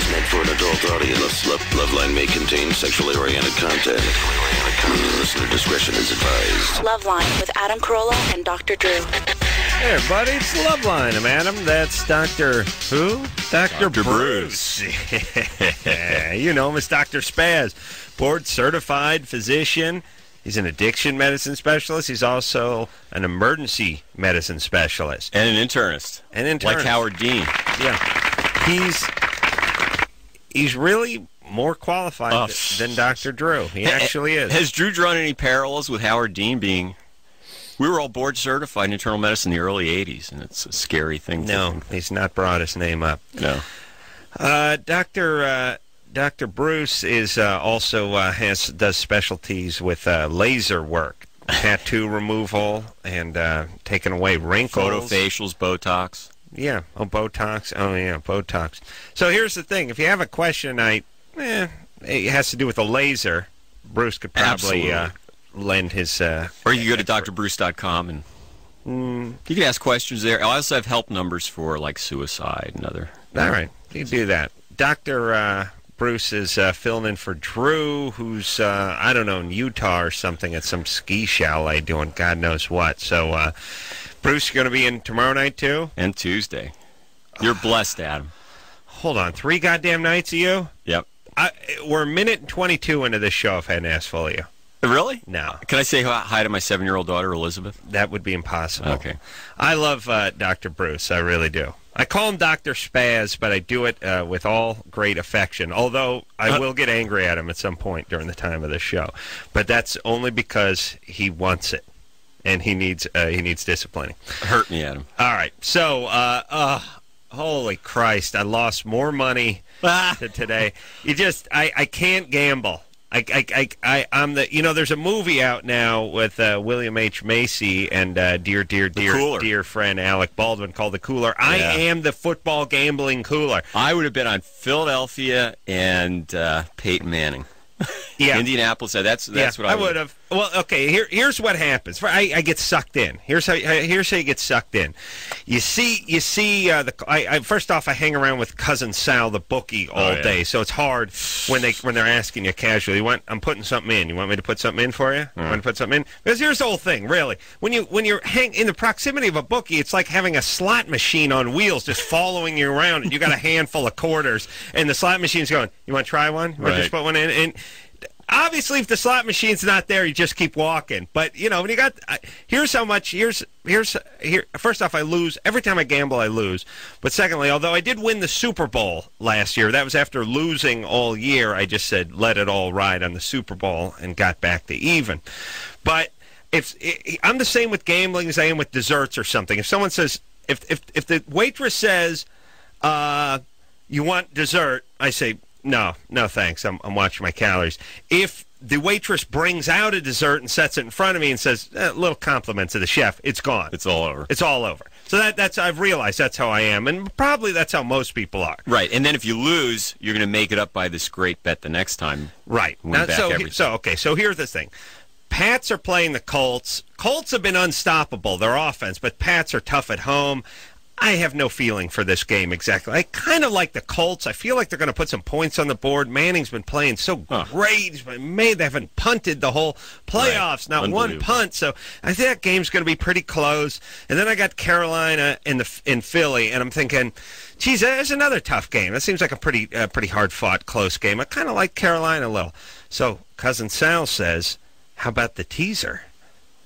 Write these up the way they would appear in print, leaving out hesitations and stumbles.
is meant for an adult audience. Loveline may contain sexually oriented content. Listener discretion is advised. Loveline with Adam Carolla and Dr. Drew. Hey, everybody, it's Loveline. I'm Adam. That's Dr. who? Dr. Bruce. You know him as Dr. Spaz, board-certified physician. He's an addiction medicine specialist. He's also an emergency medicine specialist. And an internist. Like Howard Dean. Yeah. He's really more qualified than Dr. Drew. He actually is. Has Drew drawn any parallels with Howard Dean being... We were all board certified in internal medicine in the early 80s, and it's a scary thing. No, he's not brought his name up. No. Dr. Bruce is also does specialties with laser work, tattoo removal, and taking away wrinkles. Photofacials, Botox. Yeah. Oh, Botox. Oh, yeah, Botox. So here's the thing. If you have a question tonight, it has to do with a laser, Bruce could probably lend his... or you can go to drbruce.com and you can ask questions there. I also have help numbers for, like, suicide and other... All right. You do that. Dr. Bruce is filling in for Drew, who's, I don't know, in Utah or something at some ski chalet doing God knows what. So, Bruce, you're going to be in tomorrow night, too? And Tuesday. You're blessed, Adam. Hold on. 3 goddamn nights of you? Yep. We're a minute and 22 into this show if I hadn't asked for you. Really? No. Can I say hi to my 7-year-old daughter, Elizabeth? That would be impossible. Okay. I love Dr. Bruce. I really do. I call him Dr. Spaz, but I do it with all great affection, although I will get angry at him at some point during the time of the show. But that's only because he wants it, and he needs disciplining. Hurt me, Adam. All right. So, holy Christ, I lost more money today. I can't gamble. I'm there's a movie out now with William H. Macy and dear friend Alec Baldwin called The Cooler. Yeah. I am the football gambling cooler. I would have been on Philadelphia and Peyton Manning. Yeah. Indianapolis. That's what I would have. Well, okay. Here's what happens. I get sucked in. Here's how you get sucked in. You see. First off, I hang around with cousin Sal, the bookie, all day, so it's hard when they're asking you casually. I'm putting something in. You want me to put something in for you? You want to put something in? Because here's the whole thing. Really, when you're in the proximity of a bookie, it's like having a slot machine on wheels just following you around, and you got a handful of quarters, and the slot machine's going. You want to try one? You want to just put one in? And obviously, if the slot machine's not there, you just keep walking. But when you got here's how much. Here. First off, I lose every time I gamble. I lose. But secondly, although I did win the Super Bowl last year, that was after losing all year. I just said let it all ride on the Super Bowl and got back to even. But I'm the same with gambling as I am with desserts or something. If someone says if the waitress says you want dessert, I say. No, thanks. I'm watching my calories. If the waitress brings out a dessert and sets it in front of me and says, little compliment to the chef, it's gone. It's all over. It's all over. So that's I've realized that's how I am, and probably that's how most people are. Right, and then if you lose, you're going to make it up by this great bet the next time. Right. So here's the thing. Pats are playing the Colts. Colts have been unstoppable, their offense, but Pats are tough at home. I have no feeling for this game exactly. I kind of like the Colts. I feel like they're going to put some points on the board. Manning's been playing so great. They haven't punted the whole playoffs, not one punt. So I think that game's going to be pretty close. And then I got Carolina in Philly, and I'm thinking, geez, there's another tough game. That seems like a pretty hard-fought, close game. I kind of like Carolina a little. So Cousin Sal says, how about the teaser?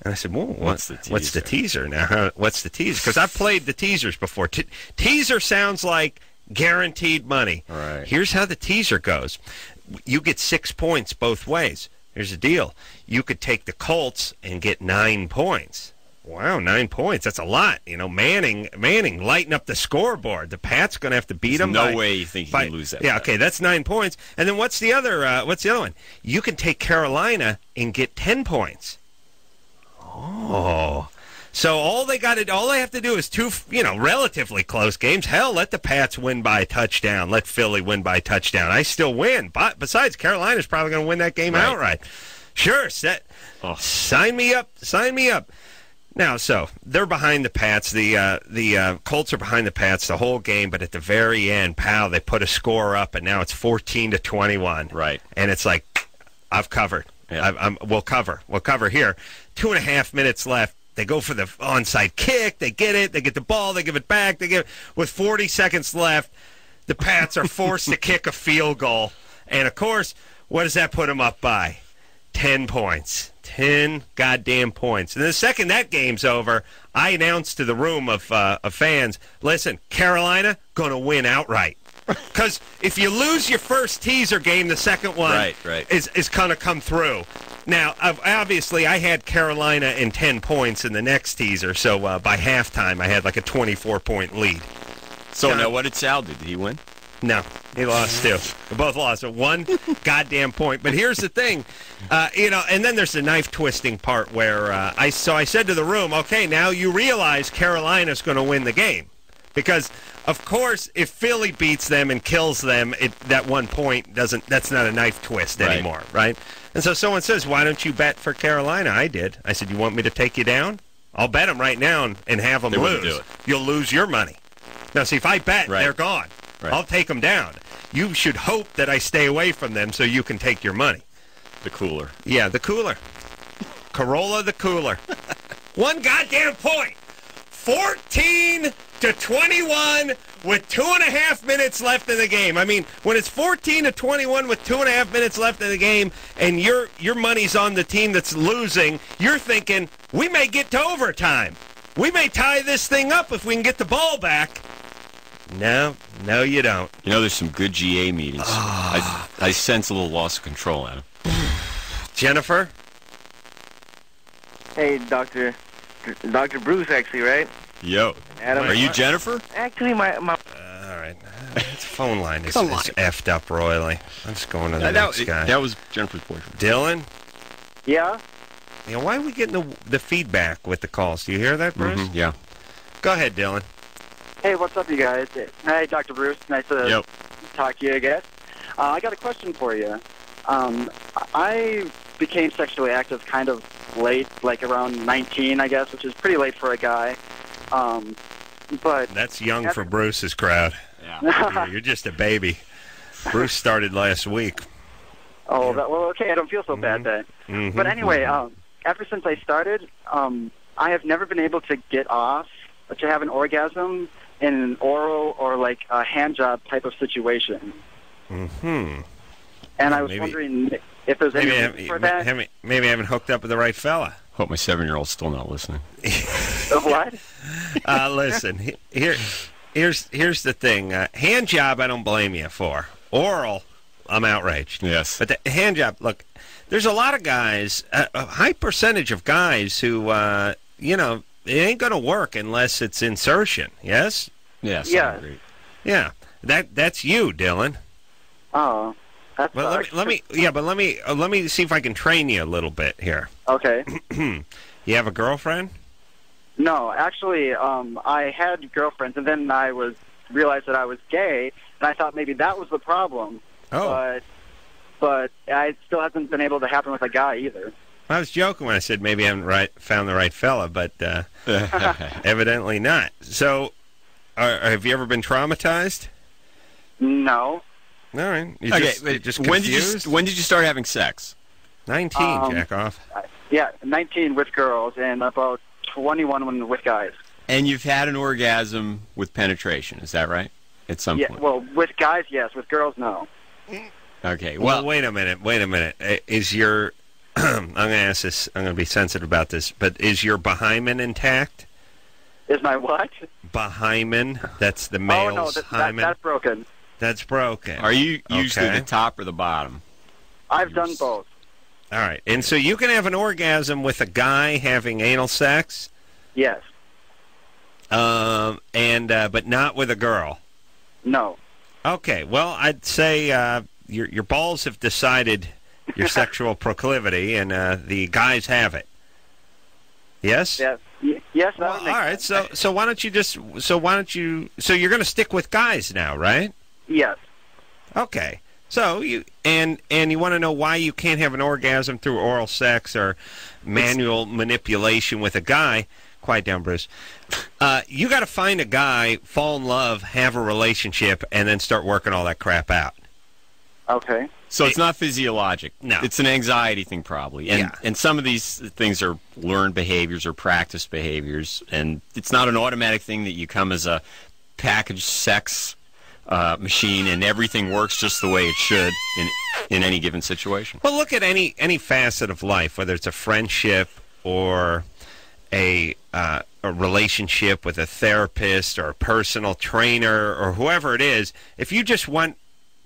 And I said, well, what's the teaser now? What's the teaser? Because I've played the teasers before. Teaser sounds like guaranteed money. Right. Here's how the teaser goes. You get 6 points both ways. Here's the deal. You could take the Colts and get 9 points. Wow, 9 points. That's a lot. Manning lighting up the scoreboard. The Pats going to have to beat them. No way you think you can lose that. Yeah, okay, that's 9 points. And then what's the other one? You can take Carolina and get 10 points. Oh, so all they have to do is 2, relatively close games. Hell, let the Pats win by a touchdown. Let Philly win by a touchdown. I still win. But besides, Carolina's probably going to win that game outright. Sure, sign me up. Now, so they're behind the Pats. The Colts are behind the Pats the whole game, but at the very end, they put a score up, and now it's 14-21. Right. And it's like, I've covered. Yeah. We'll cover. We'll cover here. 2.5 minutes left. They go for the onside kick. They get it. They get the ball. They give it back. With 40 seconds left, the Pats are forced to kick a field goal. And, of course, what does that put them up by? 10 points. 10 goddamn points. And the second that game's over, I announced to the room of fans, listen, Carolina going to win outright. Because if you lose your first teaser game, the second one is going to come through. Now, obviously, I had Carolina in 10 points in the next teaser, so by halftime, I had like a 24-point lead. So now what did Sal do? Did he win? No, he lost too. They both lost. So one goddamn point. But here's the thing, and then there's the knife twisting part where I said to the room, okay, now you realize Carolina's going to win the game. Because, of course, if Philly beats them and kills them, that 1 point that's not a knife twist anymore, right? And so someone says, why don't you bet for Carolina? I did. I said, you want me to take you down? I'll bet them right now and have them lose. Do it. You'll lose your money. Now, see, if I bet, they're gone. Right. I'll take them down. You should hope that I stay away from them so you can take your money. The cooler. Yeah, the cooler. Carolla the cooler. 1 goddamn point. 14-21 with 2.5 minutes left in the game. I mean, when it's 14-21 with 2.5 minutes left in the game and your money's on the team that's losing, you're thinking, we may get to overtime. We may tie this thing up if we can get the ball back. No, you don't. You know, there's some good GA meetings. I sense a little loss of control, Adam. Jennifer? Hey, Dr. Bruce, actually, right? Yo. Adam. Are you Jennifer? Actually, my All right. This phone line is effed up royally. I'm just going to the next guy. That was Jennifer's boyfriend. Dylan? Yeah? Why are we getting the feedback with the calls? Do you hear that, Bruce? Mm-hmm, yeah. Go ahead, Dylan. Hey, what's up, you guys? Hey, Dr. Bruce. Nice to talk to you, I guess. I got a question for you. I became sexually active kind of late, like around 19, I guess, which is pretty late for a guy. But that's young for Bruce's crowd. Yeah. You're just a baby. Bruce started last week. Oh, well, okay, I don't feel so bad then. Mm-hmm. But anyway, ever since I started, I have never been able to get off, to have an orgasm in an oral or like a hand job type of situation. Mm-hmm. And I was wondering if there's any reason for that. Maybe I haven't hooked up with the right fella. Hope my 7-year-old's still not listening. What? Listen, here's the thing. Hand job, I don't blame you for. Oral, I'm outraged. Yes. But the hand job, look, there's a lot of guys, a high percentage of guys who, it ain't going to work unless it's insertion. Yes? Yes. Yeah. I agree. Yeah. That's you, Dylan. Oh. That's let me see if I can train you a little bit here. Okay. You have a girlfriend? No, actually, I had girlfriends, and then I realized that I was gay, and I thought maybe that was the problem. Oh. But it still hasn't been able to happen with a guy either. I was joking when I said maybe I haven't found the right fella, but evidently not. So, have you ever been traumatized? No. All right. You're just confused? When did you start having sex? 19, jack off. Yeah, 19 with girls and about 21 with guys. And you've had an orgasm with penetration, is that right? At some point? Well, with guys, yes. With girls, no. Okay. Well, wait a minute. Is your... I'm going to ask this. I'm going to be sensitive about this. But is your behind intact? Is my what? Behind. That's the male's hymen. That's broken. That's broken. Are you usually the top or the bottom? I've done both. All right. And so you can have an orgasm with a guy having anal sex? Yes. But not with a girl? No. Okay. Well, I'd say your balls have decided your sexual proclivity, and the guys have it. Yes? Yes. Yes. Well, all right. So why don't you so you're going to stick with guys now, right? Yes. Okay. So you want to know why you can't have an orgasm through oral sex or manual manipulation with a guy? quiet down, Bruce. You got to find a guy, fall in love, have a relationship, and then start working all that crap out. Okay. So it's not physiologic. No. It's an anxiety thing probably. And some of these things are learned behaviors or practice behaviors, and it's not an automatic thing that you come as a packaged sex machine and everything works just the way it should in any given situation. Well, look at any facet of life, whether it's a friendship or a relationship with a therapist or a personal trainer or whoever it is. If you just went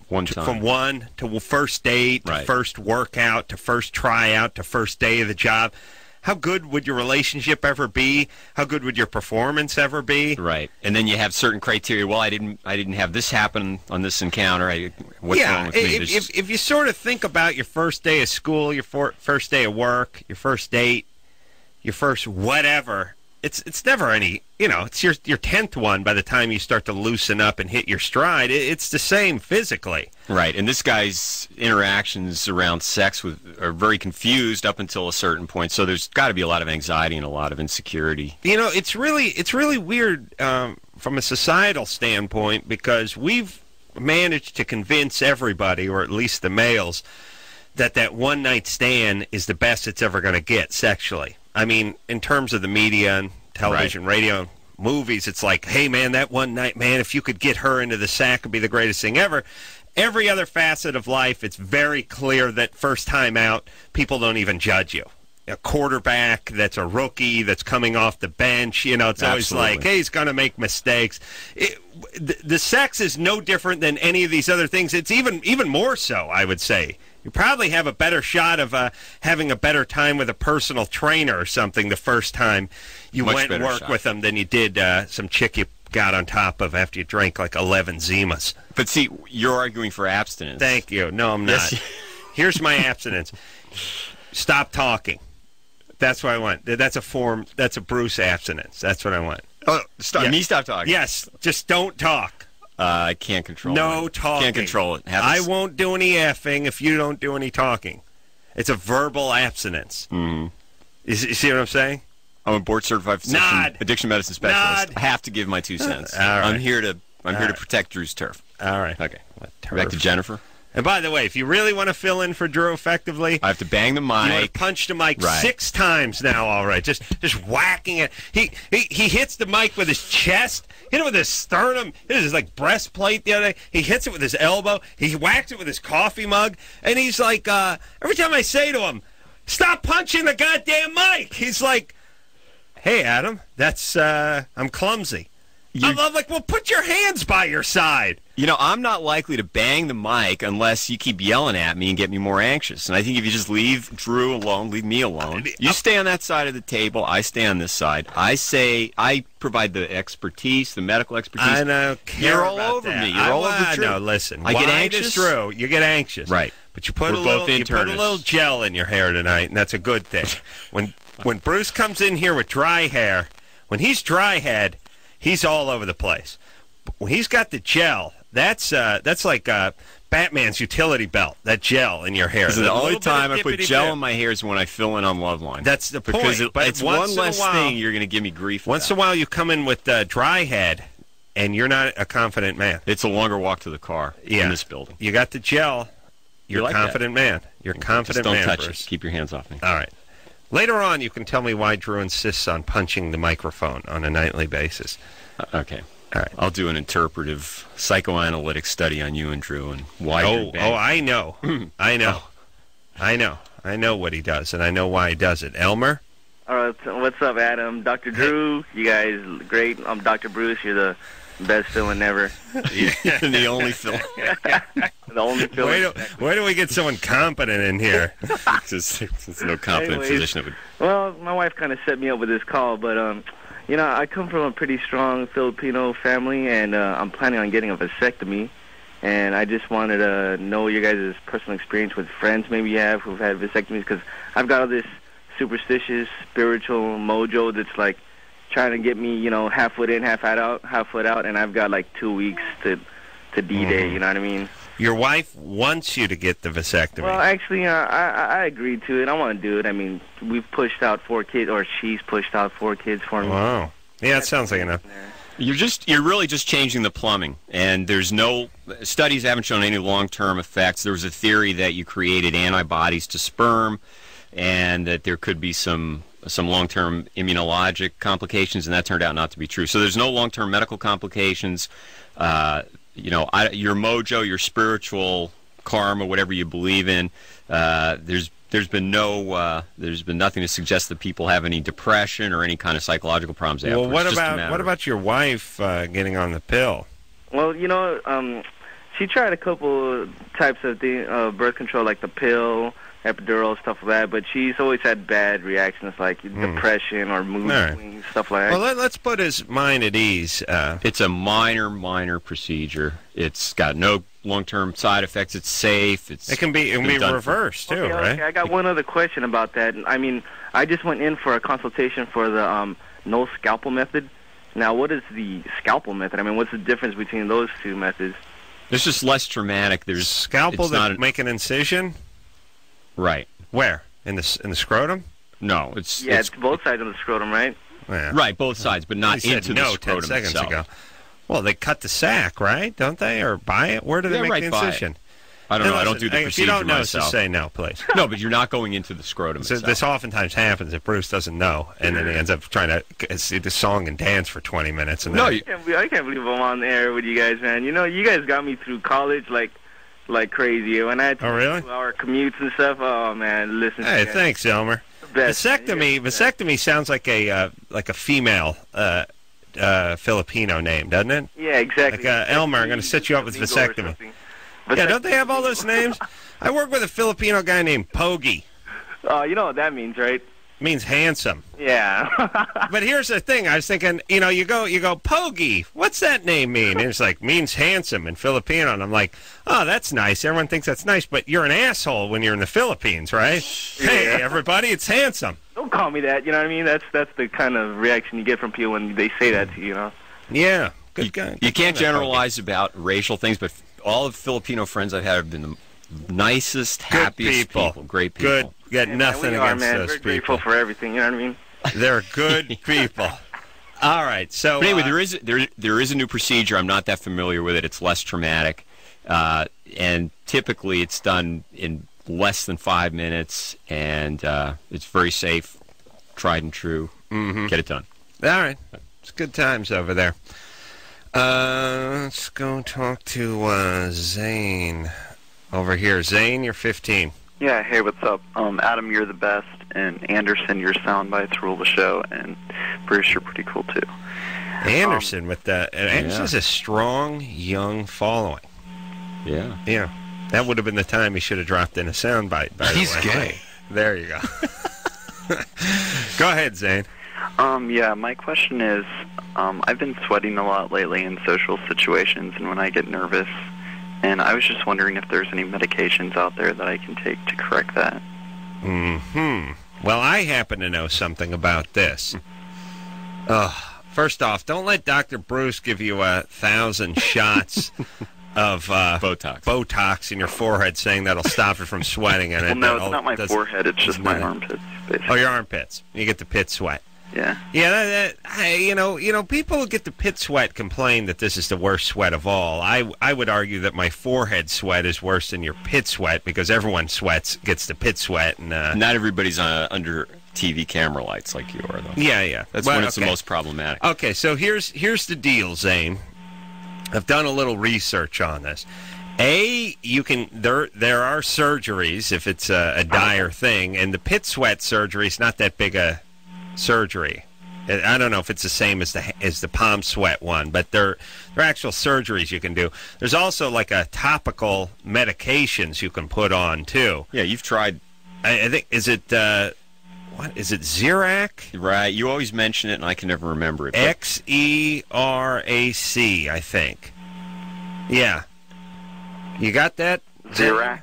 from one to first date to first workout to first tryout to first day of the job, how good would your relationship ever be? How good would your performance ever be? Right. And then you have certain criteria. Well, I didn't have this happen on this encounter. What's wrong with me? If you sort of think about your first day of school, your first day of work, your first date, your first whatever, it's never any, it's your 10th one by the time you start to loosen up and hit your stride. It's the same physically. Right, and this guy's interactions around sex are very confused up until a certain point, so there's got to be a lot of anxiety and a lot of insecurity. It's really weird from a societal standpoint, because we've managed to convince everybody, or at least the males, that one-night stand is the best it's ever going to get sexually. I mean, in terms of the media and television, radio, movies, it's like, hey, man, that one night, man, if you could get her into the sack, it'd be the greatest thing ever. Every other facet of life, it's very clear that first time out, people don't even judge you. A quarterback that's a rookie that's coming off the bench, it's always like, hey, he's going to make mistakes. The sex is no different than any of these other things. It's even more so, I would say. You probably have a better shot of having a better time with a personal trainer or something the first time you went and worked with them than you did some chick you got on top of after you drank like 11 Zimas. But see, you're arguing for abstinence. Thank you. No, I'm not. Yes. Here's my abstinence. Stop talking. That's what I want. That's a Bruce abstinence. That's what I want. Oh, stop. Yeah. Me stop talking? Yes. Just don't talk. I can't control it. No talking. Can't control it. I won't do any effing if you don't do any talking. It's a verbal abstinence. Mm-hmm. You see what I'm saying? I'm a board-certified physician, addiction medicine specialist. I have to give my 2 cents. All right. I'm here to protect Drew's turf. All right. Okay. Back to Jennifer. And by the way, if you really want to fill in for Drew effectively, I have to bang the mic. You want to punch the mic 6 times now. All right, just whacking it. He hits the mic with his chest. Hit it with his sternum. Hit his breastplate the other day. He hits it with his elbow. He whacks it with his coffee mug. And he's like, every time I say to him, "Stop punching the goddamn mic," he's like, "Hey, Adam, that's I'm clumsy." I'm like, well, put your hands by your side. I'm not likely to bang the mic unless you keep yelling at me and get me more anxious. And I think if you just leave Drew alone, leave me alone. You stay on that side of the table. I stay on this side. I provide the expertise, the medical expertise. I don't care. You're all over me. You're all over Drew. No, listen. I get anxious. Drew, you get anxious. Right. But you put a little gel in your hair tonight, and that's a good thing. When Bruce comes in here with dry hair, when he's dry head, he's all over the place. When he's got the gel, that's like Batman's utility belt, that gel in your hair. The only time I put gel in my hair is when I fill in on Loveline. That's the point. Because it's one less thing you're going to give me grief Once in a while you come in with dry head, and you're not a confident man. It's a longer walk to the car in this building. You got the gel. You're a confident man. You're a confident man, Just don't touch Bruce. it. Keep your hands off me. All right. Later on, you can tell me why Drew insists on punching the microphone on a nightly basis. Okay. All right. I'll do an interpretive psychoanalytic study on you and Drew and why. I know. I know. I know. I know what he does, and I know why he does it. Elmer? All right. What's up, Adam? Dr. Drew, you guys great. I'm Dr. Bruce. You're the best villain ever. The only villain. The only villain. Where do we get someone competent in here? There's no competent physician. Well, my wife kind of set me up with this call, but I come from a pretty strong Filipino family, and I'm planning on getting a vasectomy. And I just wanted to know your guys' personal experience with friends maybe you have who've had vasectomies, because I've got all this superstitious, spiritual mojo that's like trying to get me, half foot in, half foot out, and I've got like 2 weeks to D-Day, you know what I mean? Your wife wants you to get the vasectomy. Well, actually, I agreed to it. I want to do it. I mean, we've pushed out 4 kids, or she's pushed out 4 kids for me. Wow. Yeah, that sounds like enough. You're really just changing the plumbing, and there's no studies haven't shown any long-term effects. There was a theory that you created antibodies to sperm, and that there could be some long-term immunologic complications, and that turned out not to be true. So there's no long-term medical complications. Your mojo, your spiritual karma, whatever you believe in, there's been nothing to suggest that people have any depression or any kind of psychological problems after. Well, what about your wife getting on the pill? Well, she tried a couple types of birth control, like the pill, epidural, stuff like that, but she's always had bad reactions, like depression or mood swings, stuff like that. Well, let's put his mind at ease. It's a minor procedure. It's got no long-term side effects. It's safe. It can be reversed too, right? Okay, I got one other question about that. I mean, I just went in for a consultation for the no scalpel method. Now, what is the scalpel method? I mean, what's the difference between those two methods? It's just less traumatic. There's scalpel that make an incision. Right. Where? In the scrotum? No, it's both sides of the scrotum, right? Yeah. Right, both sides, but not into the scrotum 10 seconds itself. ago. Well, they cut the sac, right? Don't they? Or buy it? Where do they make the incision? I don't know. I don't do the procedure myself. If you don't know, myself. just say no, please. No, but you're not going into the scrotum itself. This oftentimes happens if Bruce doesn't know, and then he ends up trying to see the song and dance for 20 minutes. And I can't believe I'm on the air with you guys, man. You guys got me through college like crazy. When I had 2-hour commutes and stuff, oh man, listen. Hey, thanks, Elmer. Vasectomy sounds like a female Filipino name, doesn't it? Yeah, exactly. Like Elmer, I'm going to set you up with vasectomy. Yeah, don't they have all those names? I work with a Filipino guy named Pogi. Oh, you know what that means, right? It means handsome. Yeah. But here's the thing. I was thinking, you go, Pogi. What's that name mean? And it's like, means handsome in Filipino. And I'm like, oh, that's nice. Everyone thinks that's nice, but you're an asshole when you're in the Philippines, right? Yeah. Hey, everybody, it's handsome. Don't call me that. You know what I mean? That's the kind of reaction you get from people when they say that to you, Yeah. Good guy. You can't generalize about racial things, but all of the Filipino friends I've had have been the nicest, happiest people. Great people. Got nothing against those We're people. grateful for everything, you know what I mean? They're good people. All right, so... But anyway, there is a new procedure. I'm not that familiar with it. It's less traumatic. And typically it's done in less than 5 minutes, and it's very safe, tried and true. Mm-hmm. Get it done. All right. It's good times over there. Let's go talk to Zane over here. Zane, you're 15. Yeah, hey, what's up? Adam, you're the best, and Anderson, your sound bites rule the show, and Bruce, you're pretty cool, too. Anderson with that. Anderson's a strong, young following. Yeah. Yeah. That would have been the time he should have dropped in a sound bite, by the way. He's gay. There you go. Go ahead, Zane. Yeah, my question is, I've been sweating a lot lately in social situations and when I get nervous, and I was just wondering if there's any medications out there that I can take to correct that. Well, I happen to know something about this. First off, don't let Dr. Bruce give you 1,000 shots of Botox in your forehead saying that'll stop it from sweating. And no, it's not my forehead, it's just my armpits, basically. Oh, your armpits. You get the pit sweat. Yeah. Yeah, people who get the pit sweat complain that this is the worst sweat of all. I would argue that my forehead sweat is worse than your pit sweat because everyone gets the pit sweat. And not everybody's under TV camera lights like you are, though. Yeah. That's when it's the most problematic. Okay, so here's the deal, Zane. I've done a little research on this. There are surgeries if it's a dire thing, and the pit sweat surgery is not that big a surgery. I don't know if it's the same as the palm sweat one, but they're actual surgeries you can do. There's also like a topical medications you can put on too. Yeah, you've tried. I think what is it, Xerac? Right. You always mention it, and I can never remember it. Xerac, I think. Yeah. You got that? Xerac.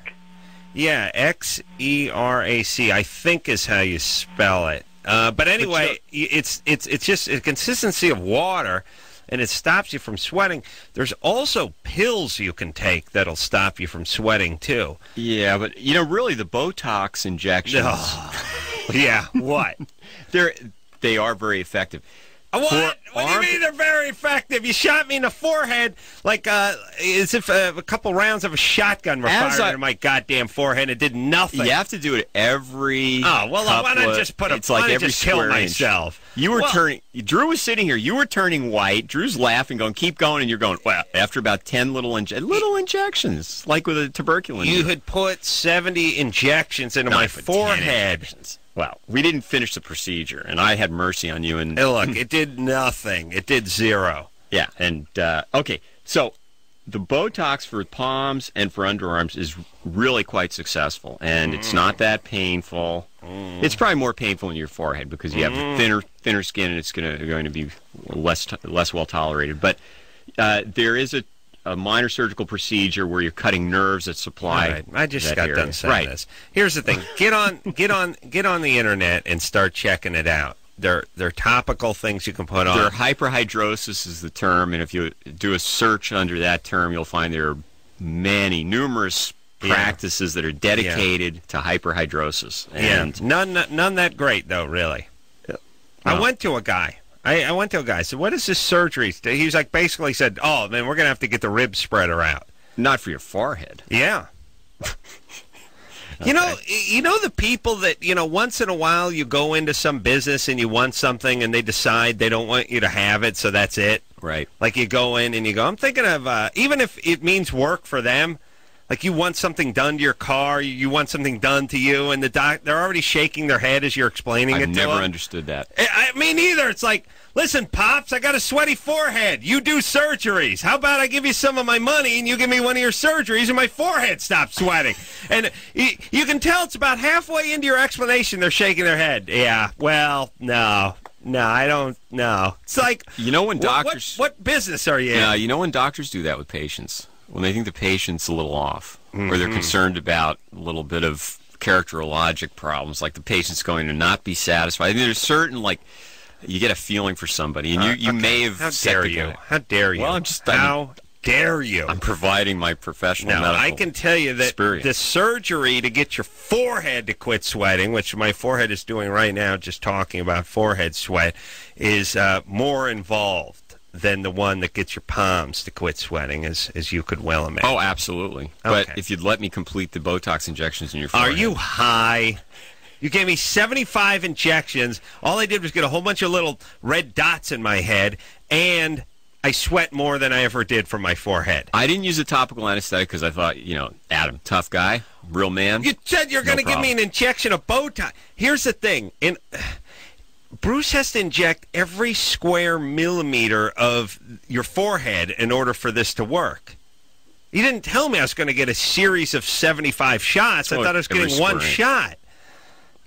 Yeah, Xerac, I think is how you spell it. But anyway, it's just a consistency of water, and it stops you from sweating. There's also pills you can take that'll stop you from sweating, too. Yeah, but, really the Botox injections... Yeah, what? They are very effective. What? What do you mean they're very effective? You shot me in the forehead like as if a couple rounds of a shotgun were fired into my goddamn forehead and it did nothing. You have to do it every why not just put it's like every just kill square myself? Inch. You were turning... Drew was sitting here. You were turning white. Drew's laughing, going, keep going, and you're going, well, after about 10 little injections, like with a tuberculin. You had put 70 injections into my forehead. Well, we didn't finish the procedure, and I had mercy on you. And hey, look, it did nothing. It did zero. Yeah, and okay, so the Botox for palms and for underarms is really quite successful, and it's not that painful. It's probably more painful in your forehead because you have thinner skin, and it's going to be less well tolerated. But there is a minor surgical procedure where you're cutting nerves that supply. Right. I just got done saying this. Here's the thing: get on the internet and start checking it out. They're topical things you can put on. Hyperhidrosis is the term, and if you do a search under that term, you'll find there are numerous practices that are dedicated to hyperhidrosis. And none that great though, really. I went to a guy. I went to a guy. I said, what is this surgery? He was like, basically said, oh, man, we're going to have to get the rib spreader out. Not for your forehead. Yeah. Okay. You know the people that, once in a while you go into some business and you want something and they decide they don't want you to have it, so that's it. Right. Like you go in and you go, I'm thinking of, even if it means work for them, like you want something done to your car, you want something done to you, and they're already shaking their head as you're explaining it to them. I've never understood that. Me neither. It's like, listen, Pops, I got a sweaty forehead. You do surgeries. How about I give you some of my money and you give me one of your surgeries and my forehead stops sweating? And you can tell it's about halfway into your explanation they're shaking their head. Yeah, well, no, I don't know. It's like, when doctors... What business are you in? Yeah, when doctors do that with patients, when they think the patient's a little off, or they're concerned about a little bit of characterologic problems, like the patient's going to not be satisfied. I mean, there's certain, you get a feeling for somebody, and you may have... How dare you? How dare you? Well, how dare you? I'm providing my professional medical I can tell you that experience. The surgery to get your forehead to quit sweating, which my forehead is doing right now, just talking about forehead sweat, is more involved than the one that gets your palms to quit sweating, as you could well imagine. Oh, absolutely. Okay. But if you'd let me complete the Botox injections in your forehead... Are you high? You gave me 75 injections. All I did was get a whole bunch of little red dots in my head, and I sweat more than I ever did from my forehead. I didn't use a topical anesthetic because I thought, Adam, tough guy, real man. You said you're going to give me an injection of Botox. Here's the thing. Bruce has to inject every square millimeter of your forehead in order for this to work. He didn't tell me I was going to get a series of 75 shots. I thought I was getting one shot.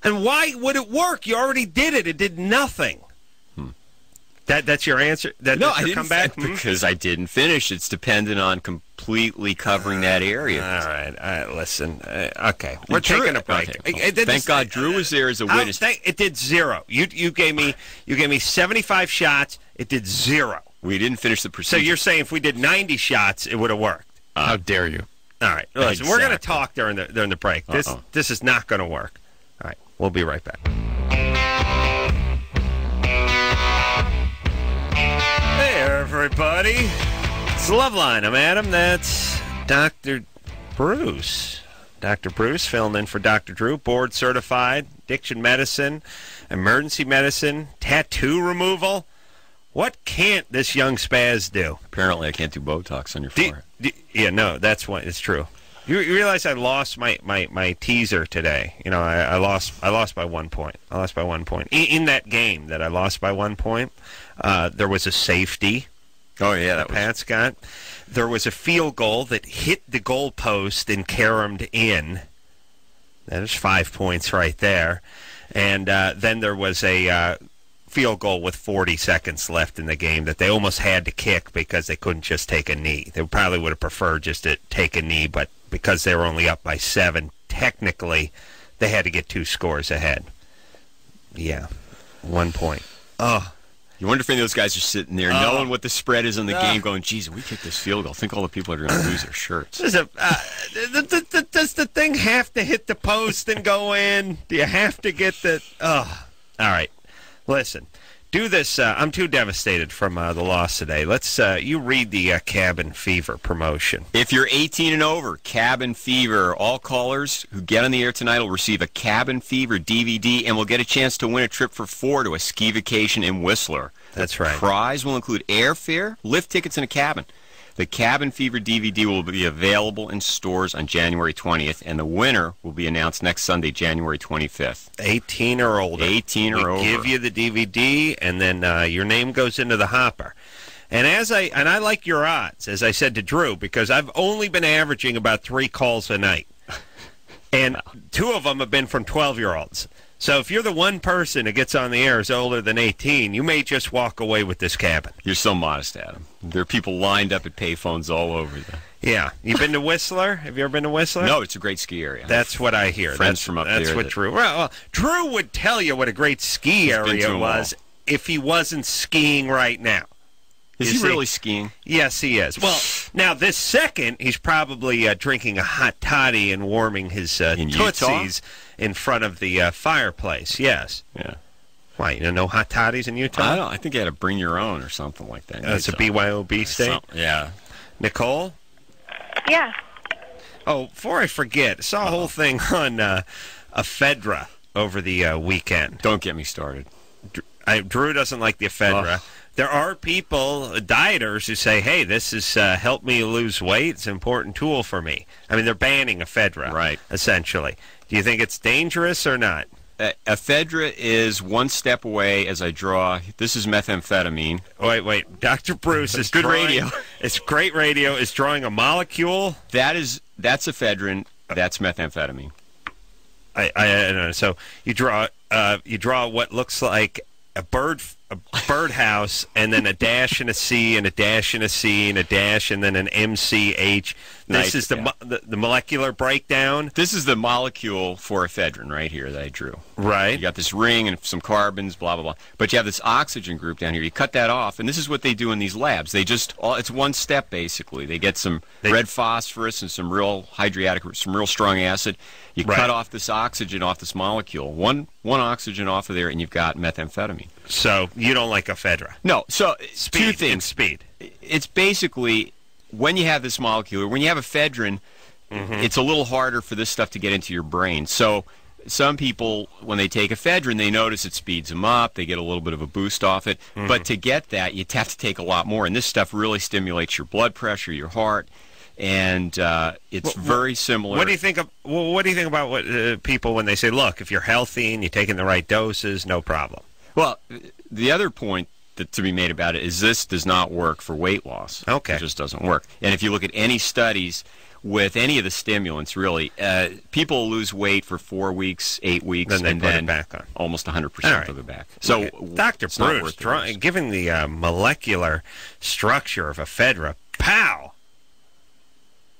And why would it work? You already did it. It did nothing. That's your answer? No, I didn't comeback? Because I didn't finish. It's dependent on completely covering that area. All right. Listen. Okay. We're taking a break. Thank God Drew was there as a witness. It did zero. You gave me 75 shots. It did zero. We didn't finish the procedure. So you're saying if we did 90 shots, it would have worked? How dare you? All right. Listen, we're going to talk during the break. This is not going to work. All right. We'll be right back. Hey, everybody. It's Loveline. I'm Adam. That's Dr. Bruce. Dr. Bruce filling in for Dr. Drew, board certified, addiction medicine, emergency medicine, tattoo removal. What can't this young spaz do? Apparently I can't do Botox on your forehead. That's what it's true. You realize I lost my teaser today. I lost by 1 point. I lost by 1 point. In that game that I lost by 1 point, there was a safety. Oh, yeah. That Pats got. There was a field goal that hit the goalpost and caromed in. That is 5 points right there. And then there was a field goal with 40 seconds left in the game that they almost had to kick because they couldn't just take a knee. They probably would have preferred just to take a knee, but because they were only up by 7, technically they had to get 2 scores ahead. Yeah, 1 point. Oh. You wonder if any of those guys are sitting there knowing what the spread is in the game going, geez, if we kick this field goal, think all the people are going to lose their shirts. Does the thing have to hit the post and go in? Do you have to get the... Oh, all right. Listen, do this. I'm too devastated from the loss today. Let's you read the Cabin Fever promotion. If you're 18 and over, Cabin Fever. All callers who get on the air tonight will receive a Cabin Fever DVD and will get a chance to win a trip for 4 to a ski vacation in Whistler. That's right. The prize will include airfare, lift tickets, and a cabin. The Cabin Fever DVD will be available in stores on January 20th, and the winner will be announced next Sunday, January 25th. 18 or older. 18 or over. We give you the DVD, and then your name goes into the hopper. And I like your odds, as I said to Drew, because I've only been averaging about 3 calls a night. And 2 of them have been from 12-year-olds. So if you're the one person that gets on the air is older than 18, you may just walk away with this cabin. You're so modest, Adam. There are people lined up at payphones all over there. Yeah. You been to Whistler? Have you ever been to Whistler? No, it's a great ski area. That's what I hear. Friends from up there. That's what Drew... Well, Drew would tell you what a great ski area was if he wasn't skiing right now. Is he really skiing? Yes, he is. Well, now this second, he's probably drinking a hot toddy and warming his tootsies in front of the fireplace. Yes. Yeah. Why, you know, no hot toddies in Utah? I think you had to bring your own or something like that. It's a BYOB state? Yeah. Nicole? Yeah. Oh, before I forget, I saw a whole thing on ephedra over the weekend. Don't get me started. Drew doesn't like the ephedra. Oh. There are people, dieters, who say, hey, this has helped me lose weight. It's an important tool for me. I mean, they're banning ephedra, right? Essentially. Do you think it's dangerous or not? Ephedra is one step away as I draw. This is methamphetamine. Wait. Dr. Bruce is good radio. It's great radio. Is drawing a molecule. That's ephedrine. That's methamphetamine. I don't know. So you draw what looks like a birdhouse, and then a dash and a C, and a dash and a C, and a dash, and then an MCH. This is the molecular breakdown. This is the molecule for ephedrine right here that I drew. Right. You got this ring and some carbons, blah, blah, blah. But you have this oxygen group down here. You cut that off, and this is what they do in these labs. It's one step, basically. They get some red phosphorus and some real some real strong acid. You cut off this oxygen off this molecule. One oxygen off of there, and you've got methamphetamine. So you don't like ephedra? No. So speed, 2 things. And speed. It's basically when you have this molecule, when you have ephedrine, it's a little harder for this stuff to get into your brain. So some people, when they take ephedrine, they notice it speeds them up. They get a little bit of a boost off it. But to get that, you have to take a lot more. And this stuff really stimulates your blood pressure, your heart. And it's very similar. What do you think about what people when they say, look, if you're healthy and you're taking the right doses, no problem? Well, the other point to be made about it is this does not work for weight loss. Okay. It just doesn't work. And if you look at any studies with any of the stimulants, really, people lose weight for 4 weeks, 8 weeks, then put it back on. Almost 100% of it back. So, Dr. Bruce, given the molecular structure of ephedra, pow!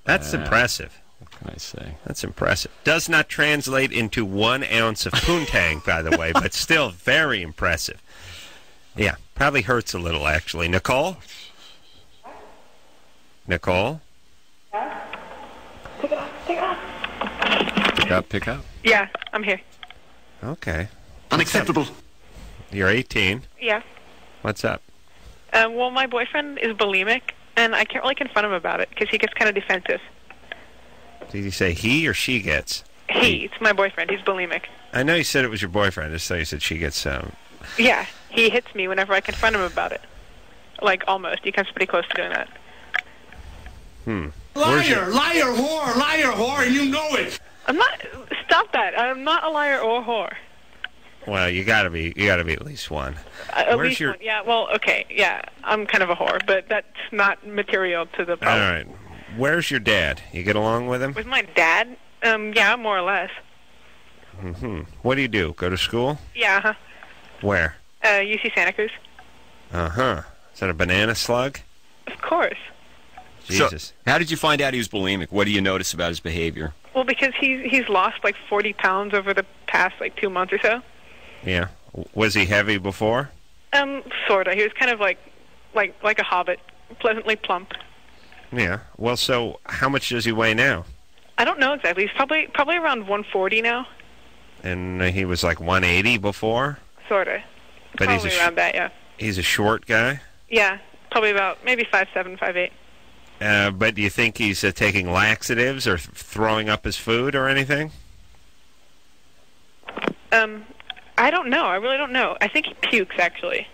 That's impressive. What can I say? That's impressive. Does not translate into 1 ounce of poontang, by the way, but still very impressive. Yeah, probably hurts a little, actually. Nicole? Nicole? Pick up. Yeah, I'm here. Okay. Unacceptable. You're 18. Yeah. What's up? Well, my boyfriend is bulimic, and I can't really confront him about it because he gets kind of defensive. Did you say he or she gets? He. It's my boyfriend. He's bulimic. I know you said it was your boyfriend. I just thought you said she gets Yeah, he hits me whenever I confront him about it. Like, almost. He comes pretty close to doing that. Liar, whore, and you know it. I'm not... Stop that. I'm not a liar or a whore. Well, you gotta be at least one. At least one. Yeah, well, okay. Yeah, I'm kind of a whore, but that's not material to the problem. All right. Where's your dad? You get along with him? With my dad? Yeah, more or less. What do you do? Go to school? Yeah, uh-huh. Where? UC Santa Cruz. Uh-huh. Is that a banana slug? Of course. Jesus. So, how did you find out he was bulimic? What do you notice about his behavior? Well, because he's lost like 40 pounds over the past 2 months or so. Yeah. Was he heavy before? Sort of. He was kind of like a hobbit, pleasantly plump. Yeah. Well, so how much does he weigh now? I don't know exactly. He's probably around 140 now. And he was like 180 before? Sort of. But probably around that, yeah. He's a short guy? Yeah, probably about maybe 5'7", 5'8". But do you think he's taking laxatives or throwing up his food or anything? I don't know. I really don't know. I think he pukes, actually.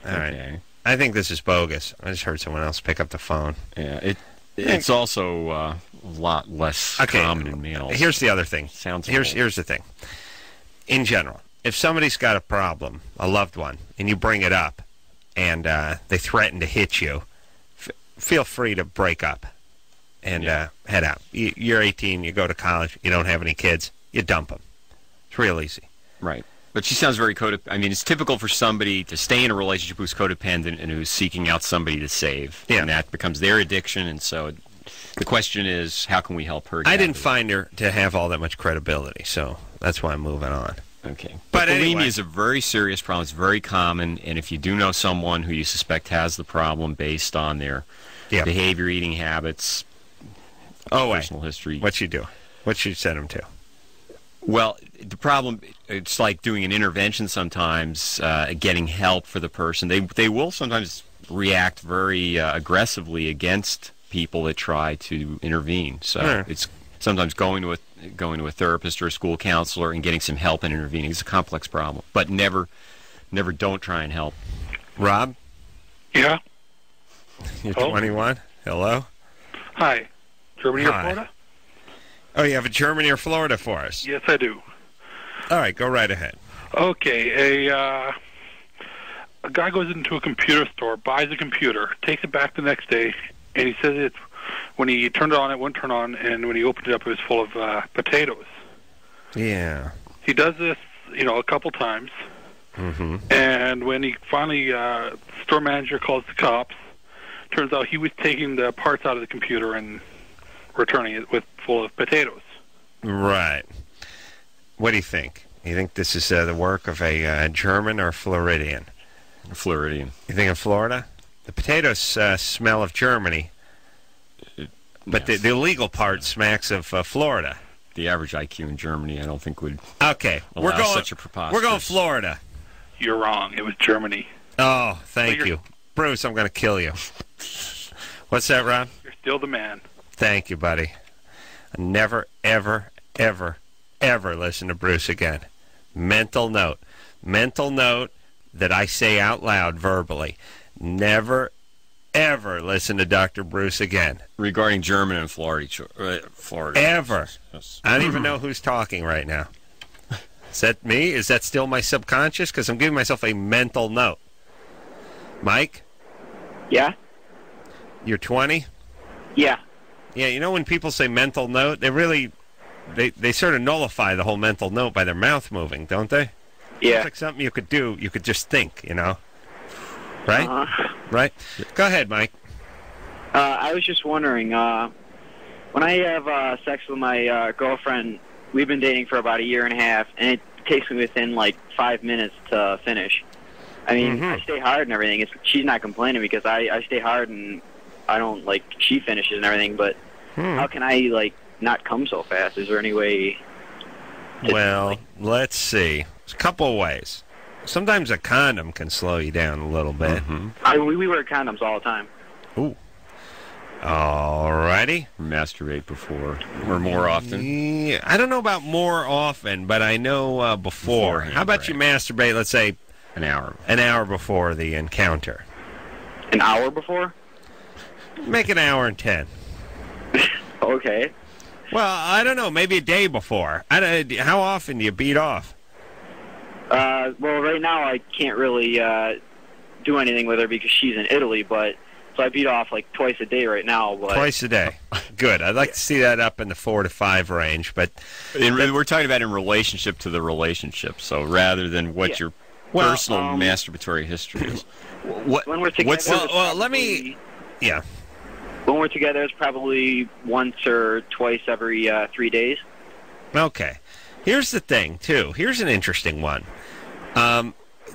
All right. Okay. I think this is bogus. I just heard someone else pick up the phone. Yeah, it's also a lot less common in males. Here's the other thing. Here's the thing. In general, if somebody's got a problem, a loved one, and you bring it up, and they threaten to hit you, feel free to break up and head out. You're 18, you go to college, you don't have any kids, you dump them. It's real easy. Right. But she sounds very codependent. I mean, it's typical for somebody to stay in a relationship who's codependent and who's seeking out somebody to save. Yeah. And that becomes their addiction, and so the question is, how can we help her? I didn't find her to have all that much credibility, so that's why I'm moving on. Okay. But bulimia is a very serious problem. It's very common, and if you do know someone who you suspect has the problem based on their behavior, eating habits, personal history. What you do? What you send them to? Well, the problem, it's like doing an intervention sometimes, getting help for the person. They will sometimes react very aggressively against people that try to intervene. So it's sometimes going to a therapist or a school counselor and getting some help in intervening. It's a complex problem, but never don't try and help. Rob? Yeah? You're 21? Hello? Hi. Germany or Florida? Oh, you have a Germany or Florida for us? Yes, I do. All right, go right ahead. Okay, a guy goes into a computer store, buys a computer, takes it back the next day, and he says when he turned it on, it wouldn't turn on, and when he opened it up, it was full of potatoes. Yeah. He does this, a couple times, and when he finally, store manager calls the cops, turns out he was taking the parts out of the computer and returning it full of potatoes. Right. What do you think? You think this is the work of a German or Floridian? Floridian. You think of Florida? The potatoes smell of Germany, but the illegal part smacks of Florida. The average IQ in Germany, I don't think would. Okay, we're going. Such a preposterous. We're going Florida. You're wrong. It was Germany. Oh, thank you, Bruce. I'm going to kill you. What's that, Ron? You're still the man. Thank you, buddy. I never, ever, ever, ever listen to Bruce again. Mental note that I say out loud verbally. Never, ever listen to Dr. Bruce again. Regarding German and Florida. Ever. Yes. I don't even know who's talking right now. Is that me? Is that still my subconscious? Because I'm giving myself a mental note. Mike? Yeah? You're 20? Yeah. Yeah, when people say mental note, they sort of nullify the whole mental note by their mouth moving, don't they? Yeah. It's like something you could do, you could just think, Right? Right? Go ahead, Mike. I was just wondering, when I have sex with my girlfriend, we've been dating for about a year and a half, and it takes me within, 5 minutes to finish. I mean, I stay hard and everything. She's not complaining because I stay hard and I don't, she finishes and everything, but how can I, not come so fast? Is there any way? Well, let's see. There's a couple of ways. Sometimes a condom can slow you down a little bit. We wear condoms all the time. Ooh. All righty. Masturbate before or more often? Yeah, I don't know about more often, but I know before. How about you masturbate, let's say, an hour? An hour before the encounter. An hour before? Make an hour and 10. Okay. Well, I don't know. Maybe a day before. How often do you beat off? Well, right now I can't really do anything with her because she's in Italy, so I beat off twice a day right now. But twice a day. Good. I'd like to see that up in the 4 to 5 range, but we're talking about in relationship to the relationship. So rather than what your personal masturbatory history is. When we're together, let me. Yeah. When we're together, it's probably once or twice every 3 days. Okay. Here's the thing, too. Here's an interesting one.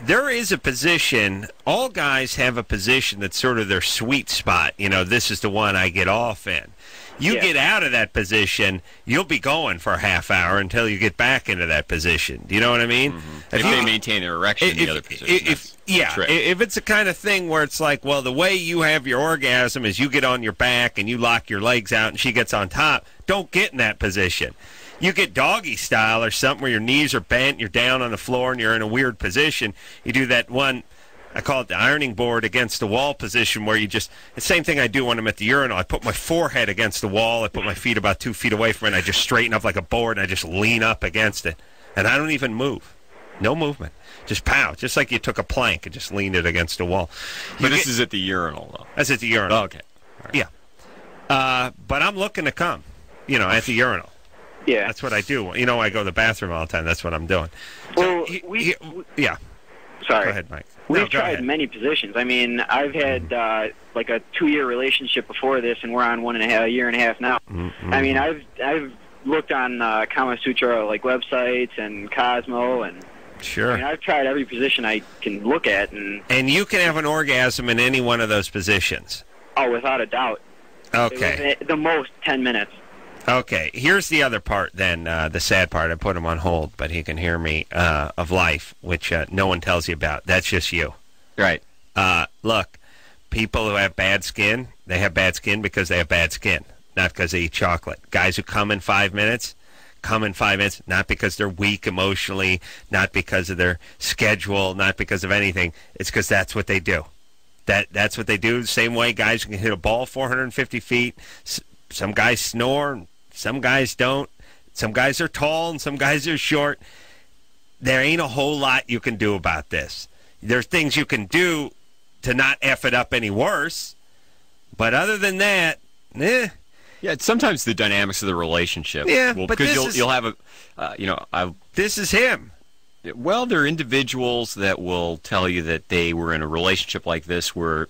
there is a position, all guys have a position that's sort of their sweet spot. This is the one I get off in. You get out of that position, you'll be going for a half hour until you get back into that position. Do you know what I mean? If they maintain their erection in the other position. If it's the kind of thing where it's like, well, the way you have your orgasm is you get on your back and you lock your legs out and she gets on top, don't get in that position. You get doggy style or something where your knees are bent, you're down on the floor, and you're in a weird position. You do that one, I call it the ironing board against the wall position, where you just, the same thing I do when I'm at the urinal. I put my forehead against the wall, I put my feet about 2 feet away from it, and I just straighten up like a board, and I just lean up against it. And I don't even move. No movement. Just pow. Just like you took a plank and just leaned it against the wall. But this is at the urinal, though. That's at the urinal. Oh, okay. Right. Yeah. But I'm looking to come, at the urinal. Yeah. That's what I do. I go to the bathroom all the time. That's what I'm doing. Well, yeah. Sorry. Go ahead, Mike. We've tried many positions. I mean, I've had like a 2-year relationship before this, and we're on a year and a half now. Mm-hmm. I mean, I've looked on Kama Sutra like websites and Cosmo, and sure. I mean, I've tried every position I can look at, and you can have an orgasm in any one of those positions. Oh, without a doubt. Okay. The most 10 minutes. Okay, here's the other part then, the sad part. I put him on hold, but he can hear me, of life, which no one tells you about. That's just you. Right. Look, people who have bad skin, they have bad skin because they have bad skin, not because they eat chocolate. Guys who come in 5 minutes, not because they're weak emotionally, not because of their schedule, not because of anything. It's because that's what they do. That's what they do. The same way guys can hit a ball 450 feet. Some guys snore, some guys don't. Some guys are tall and some guys are short. There ain't a whole lot you can do about this. There's things you can do to not F it up any worse. But other than that, Yeah, it's sometimes the dynamics of the relationship. Yeah, but because you'll have a, this is him. Well, there are individuals that will tell you that they were in a relationship like this where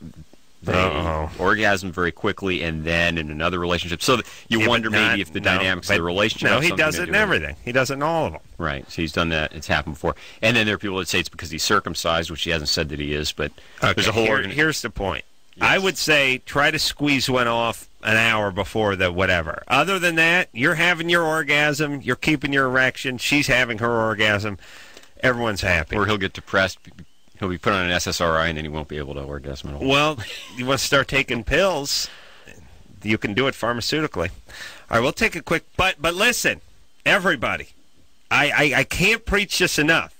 they orgasm very quickly, and then in another relationship. So you wonder maybe if the dynamics of the relationship. No, he does it in everything. He does it in all of them. Right. So he's done that. It's happened before. And then there are people that say it's because he's circumcised, which he hasn't said that he is. But there's a whole. Here's the point. Yes. I would say try to squeeze one off an hour before the whatever. Other than that, you're having your orgasm. You're keeping your erection. She's having her orgasm. Everyone's happy. Or he'll get depressed. He'll be put on an SSRI, and then he won't be able to orgasm at all. Well, you want to start taking pills, you can do it pharmaceutically. All right, we'll take a quick... But listen, everybody, I can't preach this enough.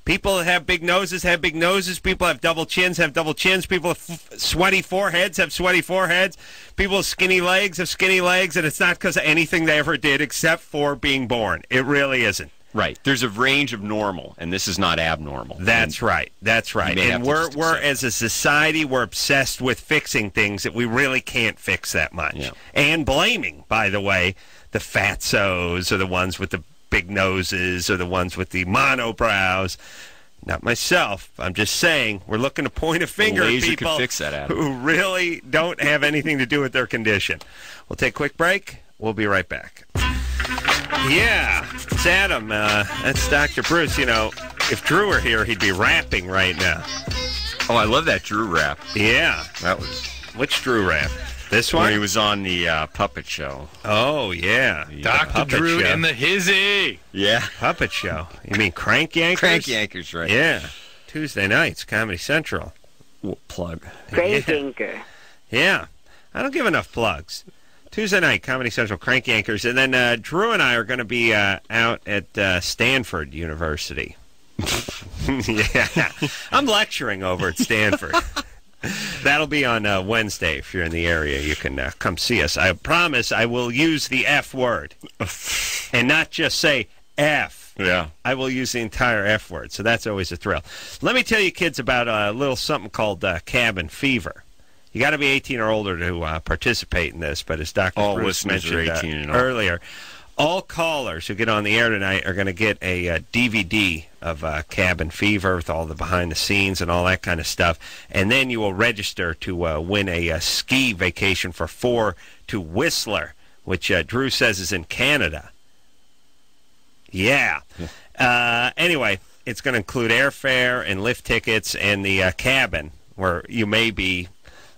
People that have big noses have big noses. People have double chins have double chins. People with sweaty foreheads have sweaty foreheads. People with skinny legs have skinny legs, and it's not because of anything they ever did except for being born. It really isn't. Right. There's a range of normal, and this is not abnormal. That's right. That's right. And we're as a society, we're obsessed with fixing things that we really can't fix that much. Yeah. And blaming, by the way, the fatzos or the ones with the big noses or the ones with the monobrows. Not myself. I'm just saying we're looking to point a finger at people fix that, Adam, who really don't have anything to do with their condition. We'll take a quick break. We'll be right back. Yeah, it's Adam. That's Dr. Bruce. If Drew were here, he'd be rapping right now. Oh, I love that Drew rap. Yeah. That was... Which Drew rap? This one? When he was on the Puppet Show. Oh, yeah. Dr. Drew and the Hizzy. Yeah. Puppet Show. You mean Crank Yankers? Crank Yankers, right. Yeah. Tuesday nights, Comedy Central. Plug. Crank Yanker. Yeah. I don't give enough plugs. Tuesday night, Comedy Central, Crank Yankers. And then Drew and I are going to be out at Stanford University. Yeah. I'm lecturing over at Stanford. That'll be on Wednesday. If you're in the area, you can come see us. I promise I will use the F word. And not just say F. Yeah. I will use the entire F word. So that's always a thrill. Let me tell you, kids, about a little something called cabin fever. You got to be 18 or older to participate in this, but as Dr. Bruce mentioned earlier, all callers who get on the air tonight are going to get a DVD of Cabin Fever with all the behind the scenes and all that kind of stuff, and then you will register to win a ski vacation for 4 to Whistler, which Drew says is in Canada. Yeah. Anyway, it's going to include airfare and lift tickets and the cabin where you may be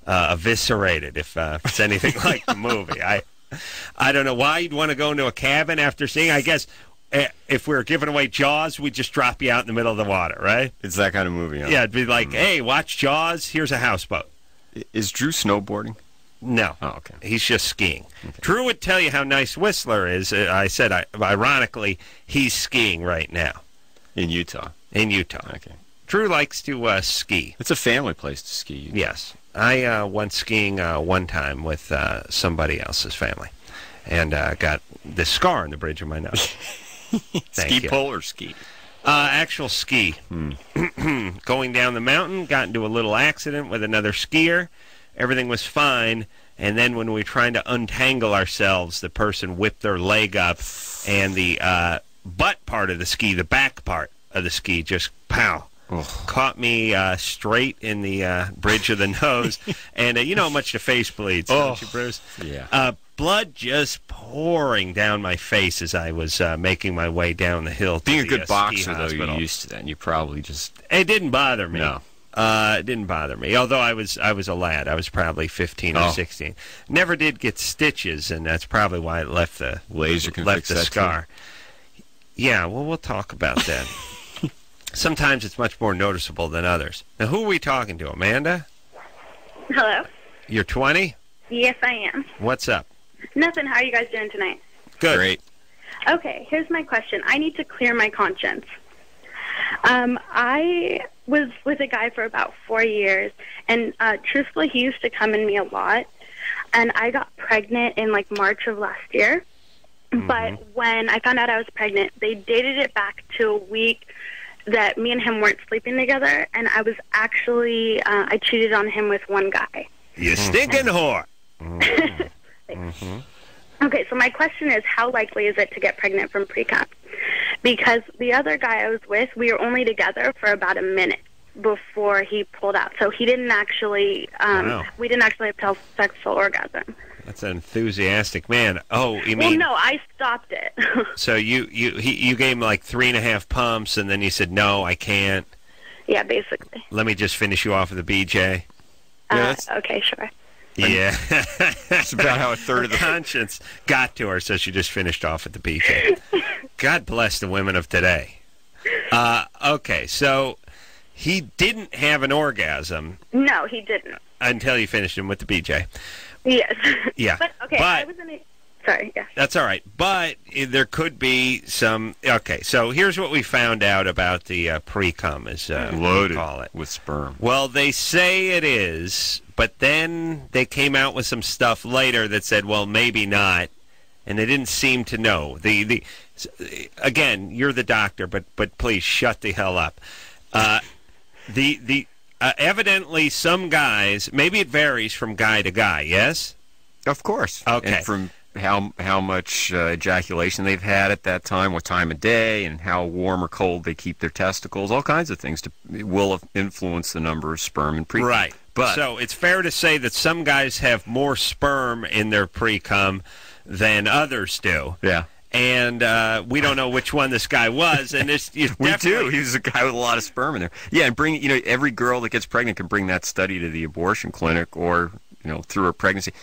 eviscerated if it's anything like the movie. I don't know why you'd want to go into a cabin after seeing. I guess if we were giving away Jaws, we'd just drop you out in the middle of the water, right? It's that kind of movie. Huh? Yeah, it'd be like, hey, watch Jaws. Here's a houseboat. Is Drew snowboarding? No. Oh, okay. He's just skiing. Okay. Drew would tell you how nice Whistler is. I said, ironically, he's skiing right now. In Utah? In Utah. Okay. Drew likes to ski. It's a family place to ski. Utah. Yes. I went skiing one time with somebody else's family and got this scar on the bridge of my nose. Ski pole or ski? Actual ski. Going down the mountain, got into a little accident with another skier. Everything was fine. And then when we were trying to untangle ourselves, the person whipped their leg up, and the butt part of the ski, the back part of the ski, just pow. Caught me straight in the bridge of the nose. And you know how much the face bleeds, don't you, Bruce? Yeah. Blood just pouring down my face as I was making my way down the hill. Being a good boxer, though, you're used to that, and you probably just... It didn't bother me. No. It didn't bother me, although I was a lad. I was probably 15 or 16. Never did get stitches, and that's probably why it left the scar. Yeah, well, we'll talk about that. Sometimes it's much more noticeable than others. Now, who are we talking to, Amanda? Hello. You're 20? Yes, I am. What's up? Nothing. How are you guys doing tonight? Good. Great. Okay, here's my question. I need to clear my conscience. I was with a guy for about 4 years, and truthfully, he used to come in me a lot, and I got pregnant in, like, March of last year. Mm-hmm. But when I found out I was pregnant, they dated it back to a week that me and him weren't sleeping together, and I was actually, I cheated on him with one guy. You stinking whore. Okay, so my question is, how likely is it to get pregnant from pre-cum? Because the other guy I was with, we were only together for about a minute before he pulled out. So he didn't actually, we didn't actually have sexual orgasm. That's an enthusiastic man. Oh, you mean... Well, no, I stopped it. So you gave him like 3.5 pumps, and then you said, no, I can't. Yeah, basically. Let me just finish you off with a BJ. Okay, sure. Yeah. That's about how a third of the conscience got to her, so she just finished off with the BJ. God bless the women of today. Okay, so he didn't have an orgasm. No, he didn't. Until you finished him with the BJ. Yes. Yeah. But I was in a... Sorry, yeah. That's all right. But there could be some... Okay, so here's what we found out about the pre-cum, as loaded we call it. With sperm. Well, they say it is, but then they came out with some stuff later that said, well, maybe not, and they didn't seem to know. Again, you're the doctor, but please shut the hell up. Evidently, some guys, maybe it varies from guy to guy, yes? Of course. Okay. And from how much ejaculation they've had at that time, what time of day, and how warm or cold they keep their testicles, all kinds of things will influence the number of sperm and pre-cum. Right. But so it's fair to say that some guys have more sperm in their pre-cum than others do. Yeah. And we don't know which one this guy was, and we do. He was a guy with a lot of sperm in there. Yeah, and every girl that gets pregnant can bring that study to the abortion clinic or through her pregnancy.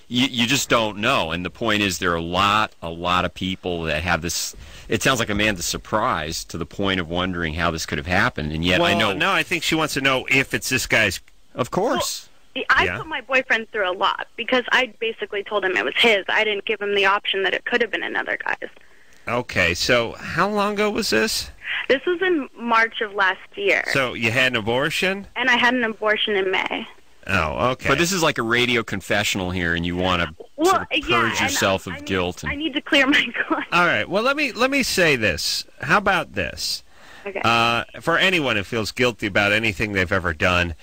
You just don't know, and the point is there are a lot of people that have this. It sounds like Amanda's surprised to the point of wondering how this could have happened, and yet I know. No, I think she wants to know if it's this guy's. Of course. Well, I put my boyfriend through a lot because I basically told him it was his. I didn't give him the option that it could have been another guy's. Okay, so how long ago was this? This was in March of last year. So you had an abortion? And I had an abortion in May. Oh, okay. But this is like a radio confessional here, and you want to purge yourself of guilt. I need to clear my conscience. All right. Well, let me say this. How about this? Okay. For anyone who feels guilty about anything they've ever done,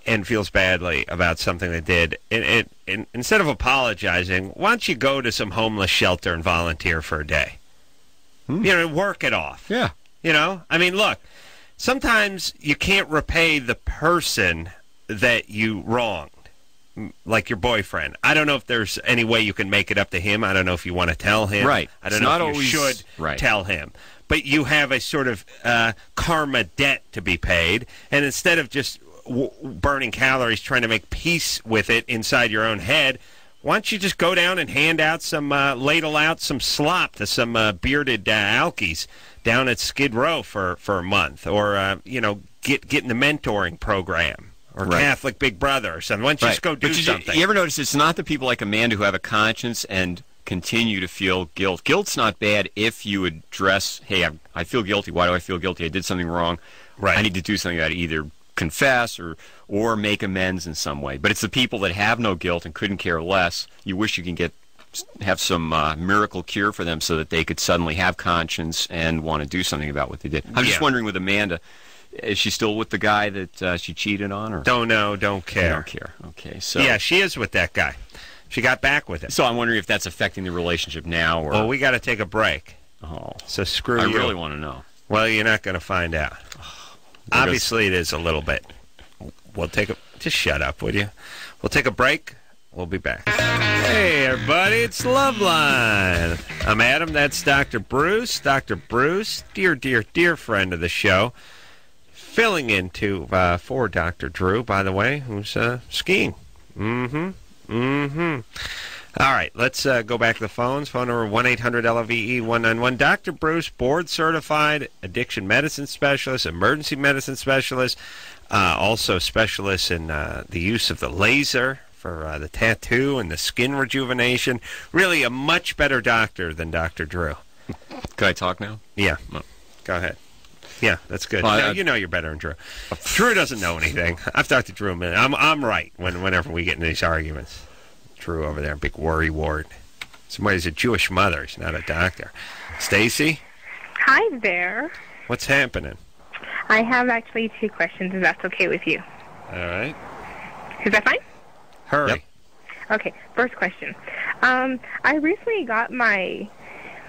and feels badly about something they did, and instead of apologizing, why don't you go to some homeless shelter and volunteer for a day? Work it off. Yeah. I mean, look, sometimes you can't repay the person that you wronged. like your boyfriend. I don't know if there's any way you can make it up to him. I don't know if you want to tell him. Right. I don't know if you should tell him. But you have a sort of karma debt to be paid, and instead of just burning calories trying to make peace with it inside your own head, why don't you just go down and hand out some, ladle out some slop to some bearded alkies down at Skid Row for a month, or get in the mentoring program. Or Catholic Big Brother or something. Why don't you just go do something? You ever notice it's not the people like Amanda who have a conscience and continue to feel guilt. Guilt's not bad if you address, hey, I feel guilty. Why do I feel guilty? I did something wrong. Right. I need to do something about it. Either confess or make amends in some way. But it's the people that have no guilt and couldn't care less. You wish you can have some miracle cure for them so that they could suddenly have conscience and want to do something about what they did. I'm just wondering with Amanda, is she still with the guy that she cheated on? Or don't know, don't care. Don't care. Okay, so yeah, she is with that guy. She got back with him. So I'm wondering if that's affecting the relationship now. Or... Well, we got to take a break. Oh, so screw you. I really want to know. Well, you're not going to find out. Obviously, it is a little bit. Just shut up, would you? We'll take a break. We'll be back. Hey, everybody, it's Loveline. I'm Adam. That's Dr. Bruce. Dr. Bruce, dear, dear, dear friend of the show. Filling in for Dr. Drew, by the way, who's skiing. All right, let's go back to the phones. Phone number 1-800-LVE-191. Dr. Bruce, board-certified addiction medicine specialist, emergency medicine specialist, also specialist in the use of the laser for the tattoo and the skin rejuvenation. Really a much better doctor than Dr. Drew. Can I talk now? Yeah. No. Go ahead. Yeah, that's good. No, you know you're better than Drew. Drew doesn't know anything. I've talked to Drew a minute. I'm right whenever we get into these arguments. Drew over there, big worry wart. Somebody's a Jewish mother. He's not a doctor. Stacy? Hi there. What's happening? I have actually 2 questions, if that's okay with you. All right. Is that fine? Hurry. Yep. Okay, first question. I recently got my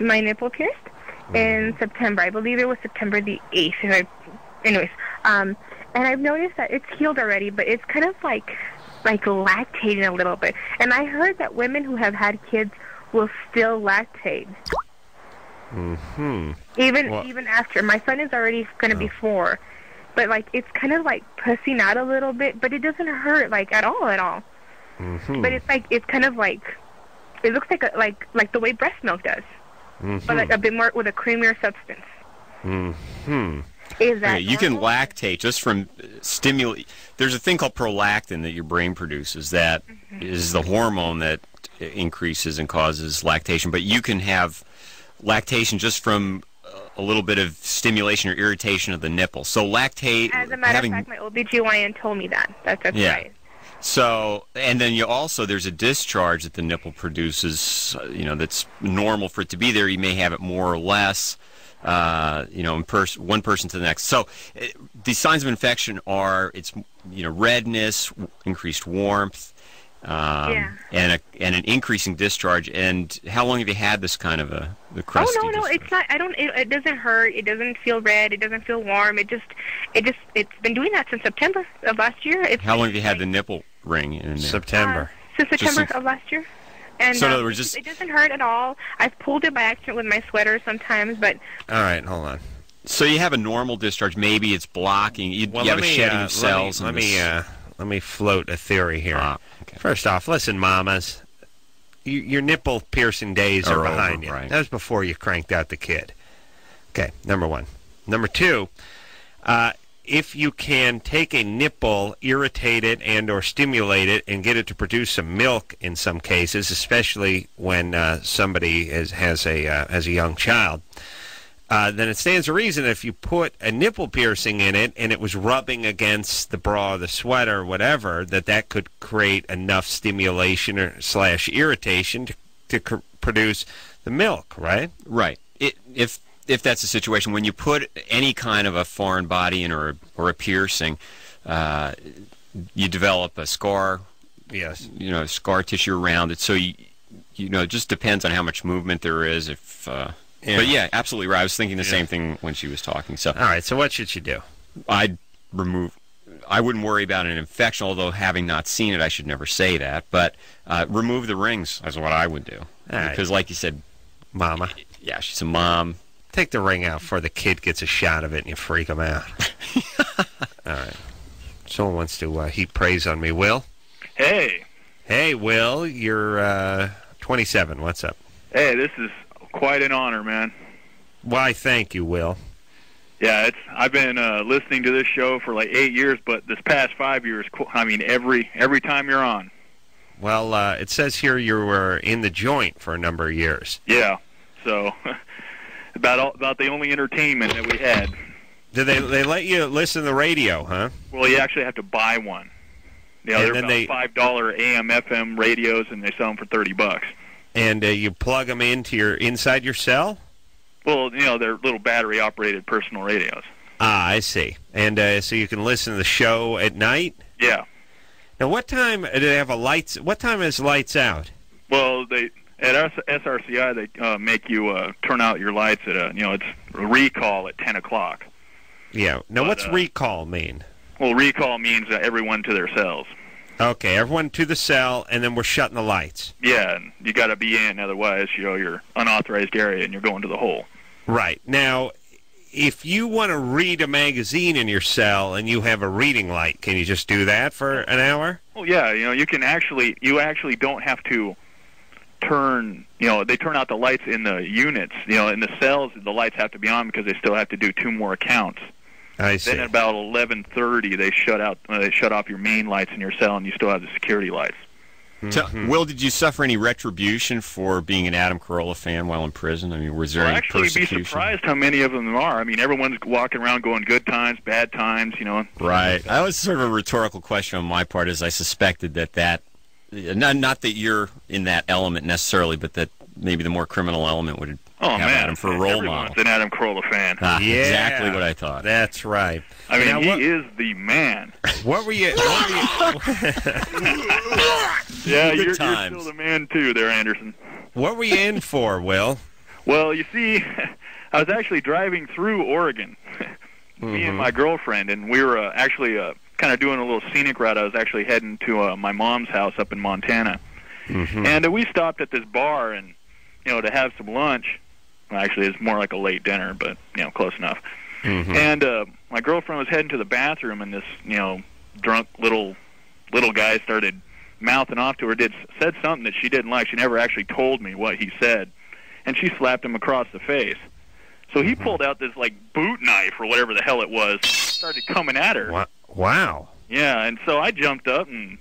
nipple pierced in September. I believe it was September the 8th. And I've noticed that it's healed already, but it's kind of like lactating a little bit. And I heard that women who have had kids will still lactate. Even after. My son is already going to be 4. But it's kind of pussing out a little bit, but it doesn't hurt at all. But it's kind of it looks like the way breast milk does. But a bit more with a creamier substance. Is that you can lactate just from stimulate. There's a thing called prolactin that your brain produces that is the hormone that increases and causes lactation. But you can have lactation just from a little bit of stimulation or irritation of the nipple. So lactate. As a matter of fact, my OBGYN told me that. That's right. So, and then there's a discharge that the nipple produces, that's normal for it to be there. You may have it more or less, in one person to the next. So, the signs of infection are, redness, increased warmth, and an increasing discharge. And how long have you had this kind of the crusty discharge? No, it's not. It doesn't hurt. It doesn't feel red. It doesn't feel warm. It's been doing that since September of last year. How long have you had the nipple ring in there? September. Since September of last year. And so in other words, it doesn't hurt at all. I've pulled it by accident with my sweater sometimes, but... All right, hold on. So you have a normal discharge. Maybe it's blocking. You have a shedding of cells. Let me float a theory here. Okay. First off, listen, mamas. Your nipple piercing days are behind you. Right. That was before you cranked out the kid. Okay, number 1. Number 2, if you can take a nipple, irritate it and or stimulate it and get it to produce some milk in some cases, especially when somebody has a young child, then it stands to reason if you put a nipple piercing in it and it was rubbing against the bra or the sweater or whatever, that could create enough stimulation or / irritation to produce the milk, right? Right. If that's the situation, when you put any kind of a foreign body in or a piercing, you develop a scar. Yes. Scar tissue around it. So it just depends on how much movement there is. But yeah, absolutely right. I was thinking the same thing when she was talking. So all right. So what should she do? I'd remove. I wouldn't worry about an infection, although having not seen it, I should never say that. But remove the rings is what I would do. Because like you said, Mama. Yeah, she's a mom. Take the ring out before the kid gets a shot of it and you freak him out. All right. Someone wants to heap praise on me. Will? Hey. Hey, Will. You're 27. What's up? Hey, this is quite an honor, man. Why, thank you, Will. Yeah, I've been listening to this show for like 8 years, but this past 5 years, I mean, every time you're on. Well, it says here you were in the joint for a number of years. Yeah, so about the only entertainment that we had. Did they let you listen to the radio, huh? Well, you actually have to buy one. You know, they're about $5 AM/FM radios, and they sell them for $30. And you plug them inside your cell? Well, you know, they're little battery-operated personal radios. Ah, I see. And so you can listen to the show at night? Yeah. Now, what time do they have what time is lights out? Well, at SRCI, they make you turn out your lights at it's a recall at 10 o'clock. Yeah. Now, what's recall mean? Well, recall means everyone to their cells. Okay, everyone to the cell, and then we're shutting the lights. Yeah, and you got to be in, otherwise, you're unauthorized area and you're going to the hole. Right. Now, if you want to read a magazine in your cell and you have a reading light, can you just do that for an hour? Well, yeah, you actually don't have to turn, they turn out the lights in the units. In the cells, the lights have to be on because they still have to do 2 more accounts. I see. Then at about 11:30, they shut off your main lights in your cell, and you still have the security lights. So, Will, did you suffer any retribution for being an Adam Carolla fan while in prison? I mean, was there any persecution? Actually, be surprised how many of them there are. I mean, everyone's walking around going good times, bad times, Right. That was sort of a rhetorical question on my part, as I suspected that not that you're in that element necessarily, but that maybe the more criminal element would have Adam for a role model. Everyone's an Adam Carolla fan. Yeah, exactly what I thought. That's right. I mean, he is the man. What were you? Yeah, you're still the man too, there, Anderson. What were you in for, Will? Well, you see, I was actually driving through Oregon, me and my girlfriend, and we were actually kind of doing a little scenic route. I was actually heading to my mom's house up in Montana, and we stopped at this bar and to have some lunch. Well, actually, it's more like a late dinner, but close enough. And my girlfriend was heading to the bathroom, and this drunk little guy started mouthing off to her. Said something that she didn't like. She never actually told me what he said, and she slapped him across the face. So he pulled out this boot knife or whatever the hell it was, started coming at her. Wow. Yeah, and so I jumped up and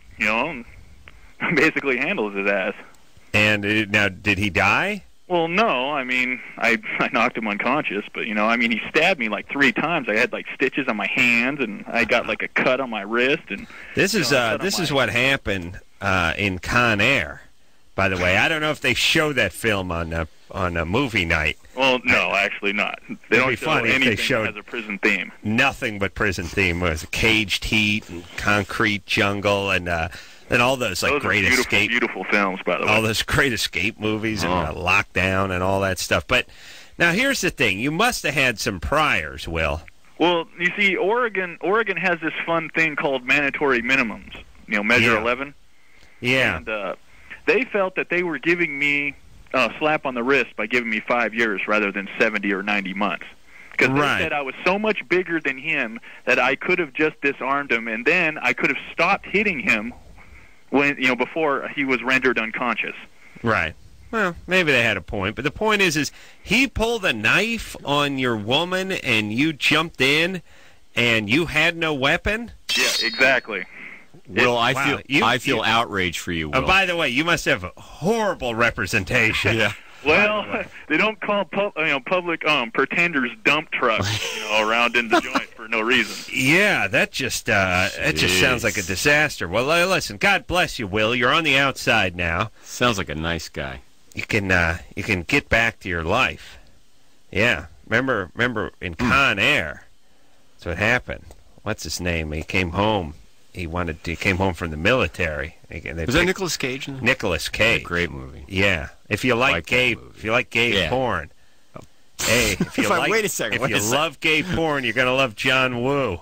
basically handled his ass. And now, did he die? Well, no. I mean, I knocked him unconscious, but he stabbed me 3 times. I had stitches on my hands, and I got a cut on my wrist. And this is what happened in Con Air. By the way, I don't know if they show that film on a movie night. Well, no, actually not. They don't show anything if they showed that has a prison theme. Nothing but prison theme. It was caged heat and concrete jungle and all those great escape, beautiful films, by the way. All those great escape movies and Lockdown and all that stuff. But now here's the thing: you must have had some priors, Will. Well, you see, Oregon has this fun thing called mandatory minimums. Measure 11. Yeah. And they felt that they were giving me a slap on the wrist by giving me 5 years rather than 70 or 90 months. Because they said I was so much bigger than him that I could have just disarmed him, and then I could have stopped hitting him when before he was rendered unconscious. Right. Well, maybe they had a point, but the point is he pulled a knife on your woman and you jumped in and you had no weapon? Yeah, exactly. Will, I feel outraged for you, Will. By the way, you must have a horrible representation. Yeah. Well, they don't call public pretenders dump trucks around in the joint for no reason. Yeah, that just sounds like a disaster. Well, listen, God bless you, Will. You're on the outside now. Sounds like a nice guy. You can get back to your life. Yeah, remember in Con Air, that's what happened. What's his name? He came home. He came home from the military. Was that Nicolas Cage? Nicolas Cage. Great movie. Yeah. If you like gay porn. Hey, if you wait a second. If you love gay porn, you're going to love John Woo.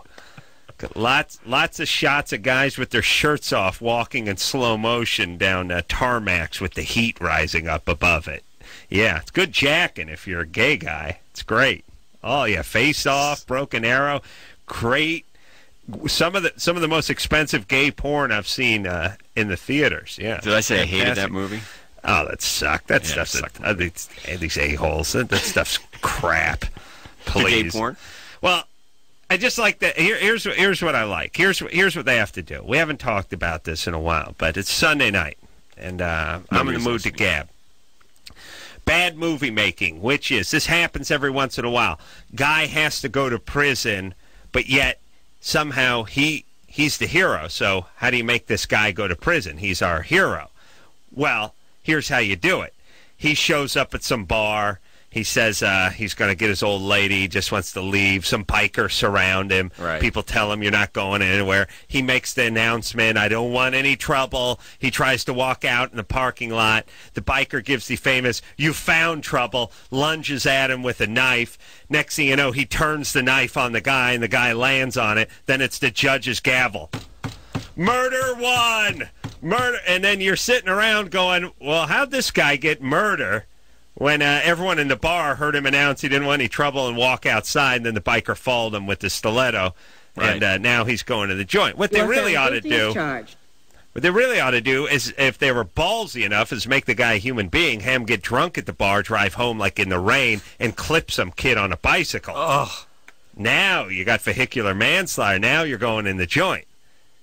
Look, lots of shots of guys with their shirts off walking in slow motion down tarmacs with the heat rising up above it. Yeah, it's good jacking if you're a gay guy. It's great. Oh yeah, Face Off, Broken Arrow, great. Some of the most expensive gay porn I've seen in the theaters. Yeah. Did I say I hated that movie? Oh, that sucked. That stuff sucked. These a-holes. That stuff's crap. Please. The gay porn? Well, I just like that. Here's what I like. Here's what they have to do. We haven't talked about this in a while, but it's Sunday night, and I'm in the mood to gab. Bad movie making, which is, this happens every once in a while. Guy has to go to prison, but yet somehow he's the hero. So how do you make this guy go to prison? He's our hero. Well, here's how you do it. He shows up at some bar. He says he's going to get his old lady, just wants to leave. Some bikers surround him. Right. People tell him, you're not going anywhere. He makes the announcement, I don't want any trouble. He tries to walk out in the parking lot. The biker gives the famous, you found trouble, lunges at him with a knife. Next thing you know, he turns the knife on the guy, and the guy lands on it. Then it's the judge's gavel. Murder one! Murder! And then you're sitting around going, well, how'd this guy get murder? When everyone in the bar heard him announce he didn't want any trouble and walk outside, and then the biker followed him with the stiletto, right. And now he's going to the joint. What they really ought to do is, if they were ballsy enough, is make the guy a human being, have him get drunk at the bar, drive home like in the rain, and clip some kid on a bicycle. Oh. Now you got vehicular manslaughter. Now you're going in the joint.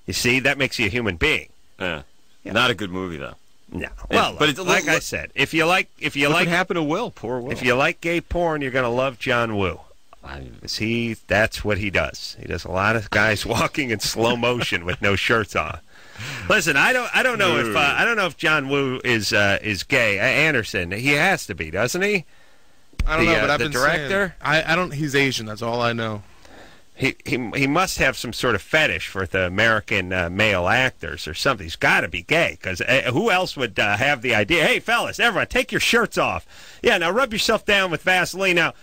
You see, that makes you a human being. Yeah. Not a good movie, though. No, well, but like I said, if you like, what happened to Will? Poor Will. If you like gay porn, you're going to love John Woo. That's what he does. He does a lot of guys walking in slow motion with no shirts on. Listen, I don't know if John Woo is gay. Anderson, he has to be, doesn't he? I don't know, but I've been director. Saying, I don't. He's Asian. That's all I know. He must have some sort of fetish for the American male actors or something. He's got to be gay, because who else would have the idea, hey, fellas, everyone, take your shirts off. Yeah, now rub yourself down with Vaseline. Now,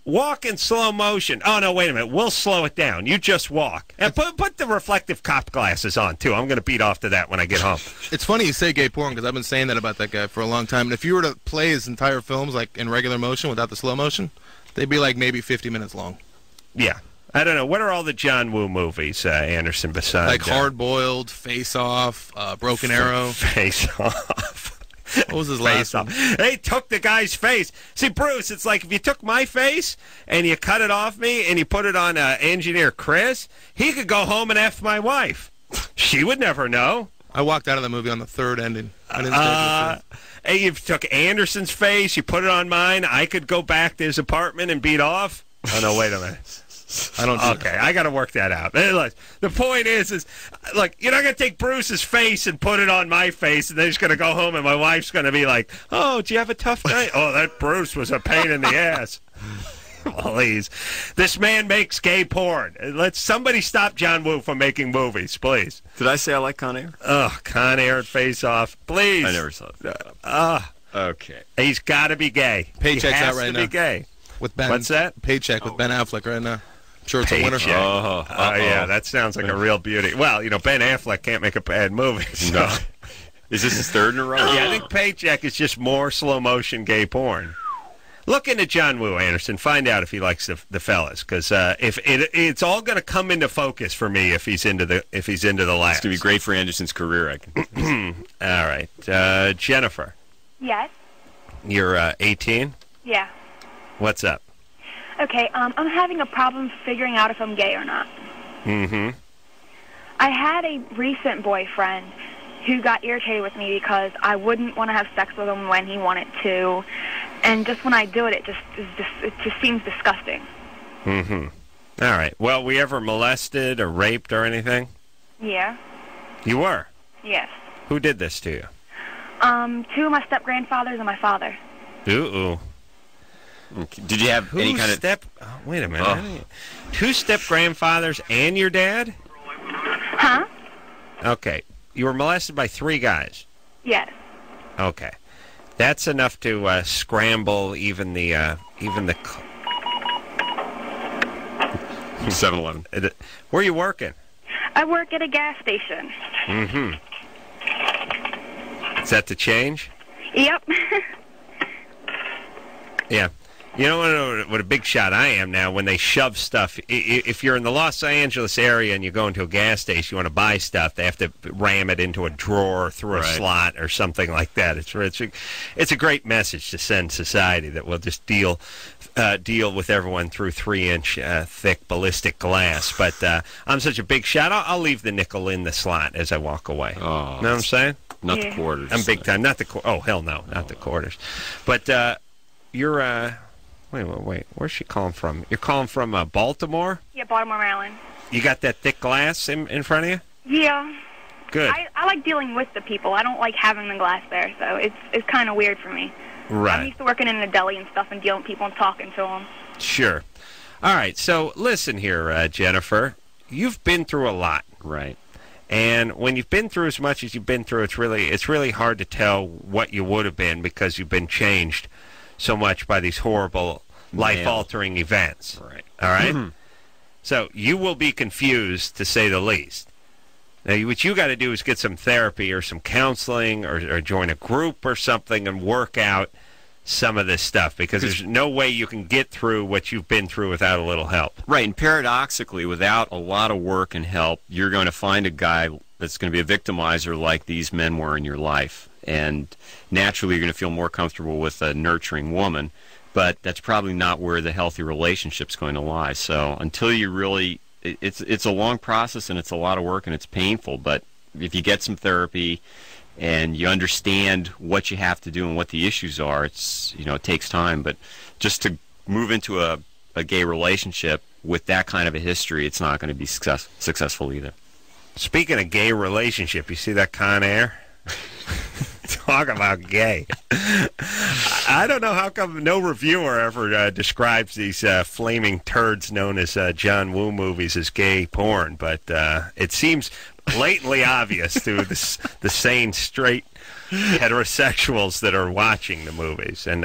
walk in slow motion. Oh, no, wait a minute. We'll slow it down. You just walk. And put the reflective cop glasses on, too. I'm going to beat off to that when I get home. It's funny you say gay porn, because I've been saying that about that guy for a long time. And if you were to play his entire films like in regular motion without the slow motion, they'd be like maybe 50 minutes long. Yeah. I don't know. What are all the John Woo movies, Anderson, besides? Like Hard Boiled, Face Off, Broken Arrow. Face Off. What was his last one? They took the guy's face. See, Bruce, it's like if you took my face and you cut it off me and you put it on engineer Chris, he could go home and F my wife. She would never know. I walked out of the movie on the third ending. I didn't hey, you took Anderson's face, you put it on mine, I could go back to his apartment and beat off? Oh, no, wait a minute. I don't. Okay, I got to work that out. Hey, look, the point is, look, you're not going to take Bruce's face and put it on my face, and then he's going to go home, and my wife's going to be like, "Oh, did you have a tough night? Oh, that Bruce was a pain in the ass." Please, this man makes gay porn. Let somebody stop John Woo from making movies, please. Did I say I like Con Air? Oh, Con Air and Face Off, please. I never saw it. Okay. He's got to be gay. Paycheck's out right now. Be gay. With Ben, what's that? Paycheck with Ben Affleck right now. I'm sure it's a winner. Yeah, that sounds like a real beauty. Well, Ben Affleck can't make a bad movie. So. No. Is this his third in a row? Yeah, I think Paycheck is just more slow motion gay porn. Look into John Woo, Anderson. Find out if he likes the fellas, because if it's all going to come into focus for me if he's into the laughs. It's going to be great for Anderson's career, I can. All right, Jennifer. Yes. You're 18. Yeah. What's up? Okay, I'm having a problem figuring out if I'm gay or not. Mm-hmm. I had a recent boyfriend who got irritated with me because I wouldn't want to have sex with him when he wanted to, and just when I do it, it just seems disgusting. Mm-hmm. All right. Well, were you ever molested or raped or anything? Yeah. You were? Yes. Who did this to you? 2 of my step-grandfathers and my father. Ooh. Did you have any kind of... Oh, wait a minute. 2 step-grandfathers and your dad? Huh? Okay. You were molested by 3 guys? Yes. Okay. That's enough to scramble even the 7-Eleven. Where are you working? I work at a gas station. Mm-hmm. Is that the change? Yep. Yeah. You know what a big shot I am now when they shove stuff. If you're in the Los Angeles area and you go into a gas station, you want to buy stuff, they have to ram it into a drawer through a slot or something like that. It's a great message to send society that we'll just deal with everyone through 3-inch thick ballistic glass. But I'm such a big shot, I'll leave the nickel in the slot as I walk away. Oh, you know what I'm saying? Not the quarters. I'm big time. Not the oh hell no, not the quarters. But you're wait. Where's she calling from? You're calling from Baltimore? Yeah, Baltimore, Maryland. You got that thick glass in front of you? Yeah. Good. I like dealing with the people. I don't like having the glass there, so it's kind of weird for me. Right. I'm used to working in a deli and stuff and dealing with people and talking to them. Sure. All right. So listen here, Jennifer. You've been through a lot. Right. And when you've been through as much as you've been through, it's really hard to tell what you would have been because you've been changed so much by these horrible life-altering events. Right. All right? So you will be confused, to say the least. Now, what you got to do is get some therapy or some counseling or join a group or something and work out some of this stuff because there's no way you can get through what you've been through without a little help. Right, and paradoxically, without a lot of work and help, you're going to find a guy that's going to be a victimizer like these men were in your life. And naturally, you're going to feel more comfortable with a nurturing woman, but that's probably not where the healthy relationship's going to lie. So until you really, it's a long process and it's a lot of work and it's painful, but if you get some therapy and you understand what you have to do and what the issues are, it takes time, but just to move into a gay relationship with that kind of a history, it's not going to be successful either. Speaking of gay relationship, you see that Con Air? Talk about gay. I don't know how come no reviewer ever describes these flaming turds known as John Woo movies as gay porn, but it seems blatantly obvious to the sane, straight heterosexuals that are watching the movies. And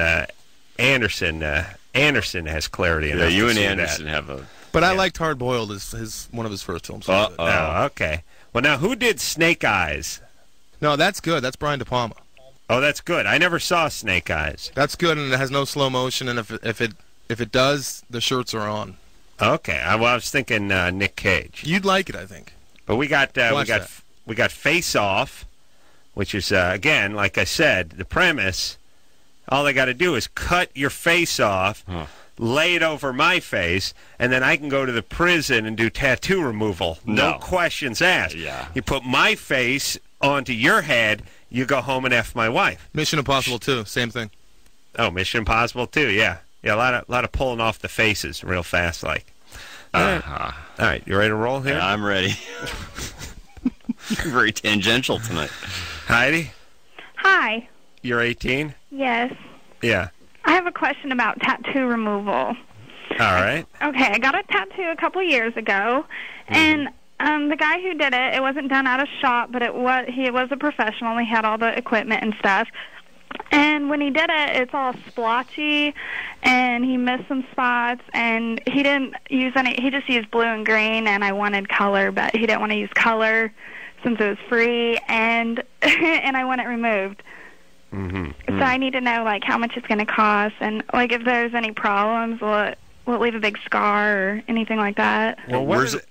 Anderson has clarity enough to you and see Anderson that. have a... But I liked Hard Boiled as one of his first films. Oh, okay. Well, now, who did Snake Eyes? No, that's good. That's Brian De Palma. Oh, that's good. I never saw Snake Eyes. That's good, and it has no slow motion. And if it does, the shirts are on. Okay. I was thinking Nick Cage. You'd like it, I think. But we got Face Off, which is again, like I said, the premise. All they got to do is cut your face off, lay it over my face, and then I can go to the prison and do tattoo removal. No questions asked. Yeah. You put my face onto your head, you go home and F my wife. Mission Impossible 2, same thing. Oh, Mission Impossible 2, yeah. Yeah, a lot of pulling off the faces real fast, like. All right, you ready to roll here? Yeah, I'm ready. Very tangential tonight. Heidi? Hi. You're 18? Yes. Yeah. I have a question about tattoo removal. All right. Okay, I got a tattoo a couple years ago, and the guy who did it, it wasn't done out of shop, but he was a professional. He had all the equipment and stuff. And when he did it, it's all splotchy, and he missed some spots, and he didn't use any. He just used blue and green, and I wanted color, but he didn't want to use color since it was free, and and I want it removed. So I need to know, like, how much it's going to cost, and, like, if there's any problems, will it leave a big scar or anything like that? Well, where is it?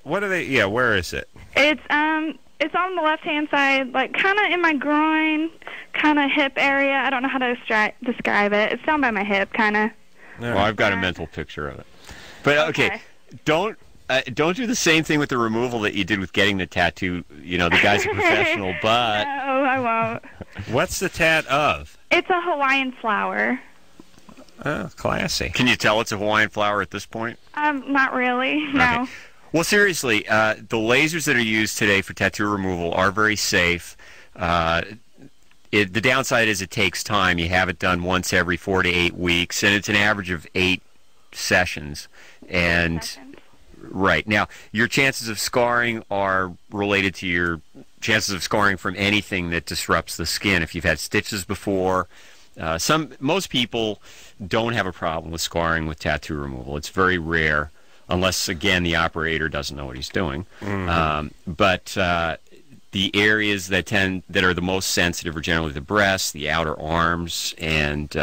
It's on the left-hand side, like, kind of in my groin, kind of hip area. I don't know how to describe it. It's down by my hip, kind of. Well, I've got a mental picture of it. But, okay, don't do the same thing with the removal that you did with getting the tattoo. You know, the guy's a professional, but... No, I won't. What's the tat of? It's a Hawaiian flower. Oh, classy. Can you tell it's a Hawaiian flower at this point? Not really, no. Okay. Well, seriously, the lasers that are used today for tattoo removal are very safe. The downside is it takes time. You have it done once every 4 to 8 weeks, and it's an average of 8 sessions. Right. Now, your chances of scarring are related to your chances of scarring from anything that disrupts the skin. If you've had stitches before, most people don't have a problem with scarring with tattoo removal. It's very rare. unless, again, the operator doesn't know what he's doing. But the areas that are the most sensitive are generally the breasts, the outer arms, and...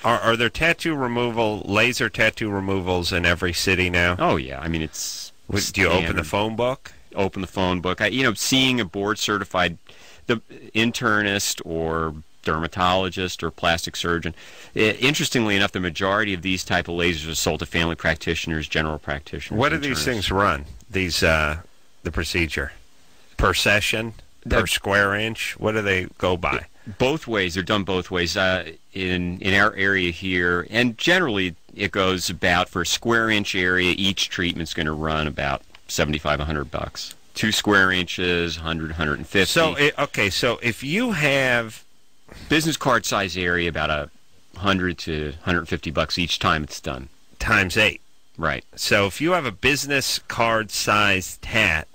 Are there laser tattoo removals in every city now? Oh, yeah. I mean, it's do you open the phone book? Open the phone book. Seeing a board-certified internist or dermatologist or plastic surgeon. Interestingly enough, the majority of these type of lasers are sold to family practitioners, general practitioners. What do these things run? The procedure per session, per square inch. What do they go by? Both ways. They're done both ways. In our area here, and generally it goes about, for a square inch area, each treatment's going to run about $75-$100. 2 square inches, 100, 150. So if you have business card size area, about $100 to $150 each time it's done. Times 8. Right. So if you have a business card size tat,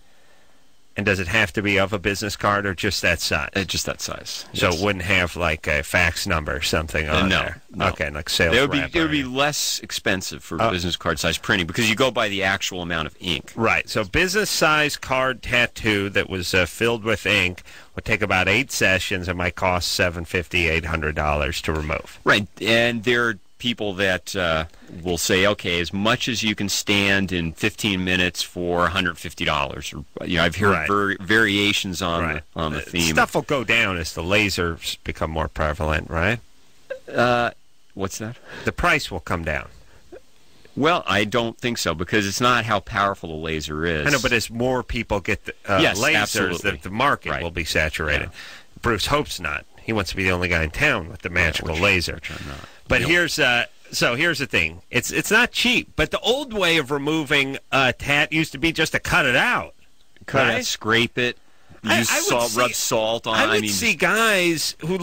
and does it have to be of a business card or just that size? Just that size. So it wouldn't have like a fax number or something on there? No. Okay, like sales rep. It would be less expensive for business card size printing because you go by the actual amount of ink. Right. So business size card tattoo that was filled with ink would take about 8 sessions and might cost $750, $800 to remove. Right. And there are people that will say, okay, as much as you can stand in 15 minutes for $150. Or, I've heard variations on the theme. Stuff will go down as the lasers become more prevalent, right? What's that? The price will come down. Well, I don't think so, because it's not how powerful the laser is. I know, but as more people get the yes, lasers, absolutely. the market will be saturated. Yeah. Bruce hopes not. He wants to be the only guy in town with the magical laser. Which I'm not. But here's the thing. It's not cheap. But the old way of removing a tat used to be just to cut it out. Cut it, scrape it, use salt, rub salt on. I would see guys who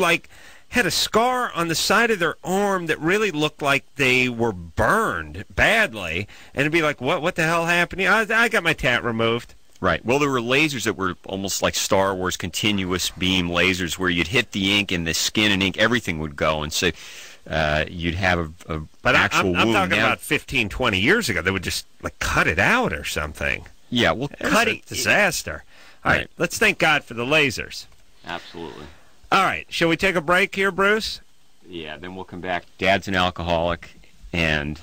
had a scar on the side of their arm that really looked like they were burned badly, and it'd be like, what the hell happened? I got my tat removed. Right. Well, there were lasers that were almost like Star Wars continuous beam lasers, where you'd hit the ink and the skin and ink, everything would go, and so you'd have an actual wound. I'm talking about 15, 20 years ago. They would just cut it out or something. Yeah, well, disaster. All right, let's thank God for the lasers. Absolutely. All right, shall we take a break here, Bruce? Yeah, then we'll come back. Dad's an alcoholic, and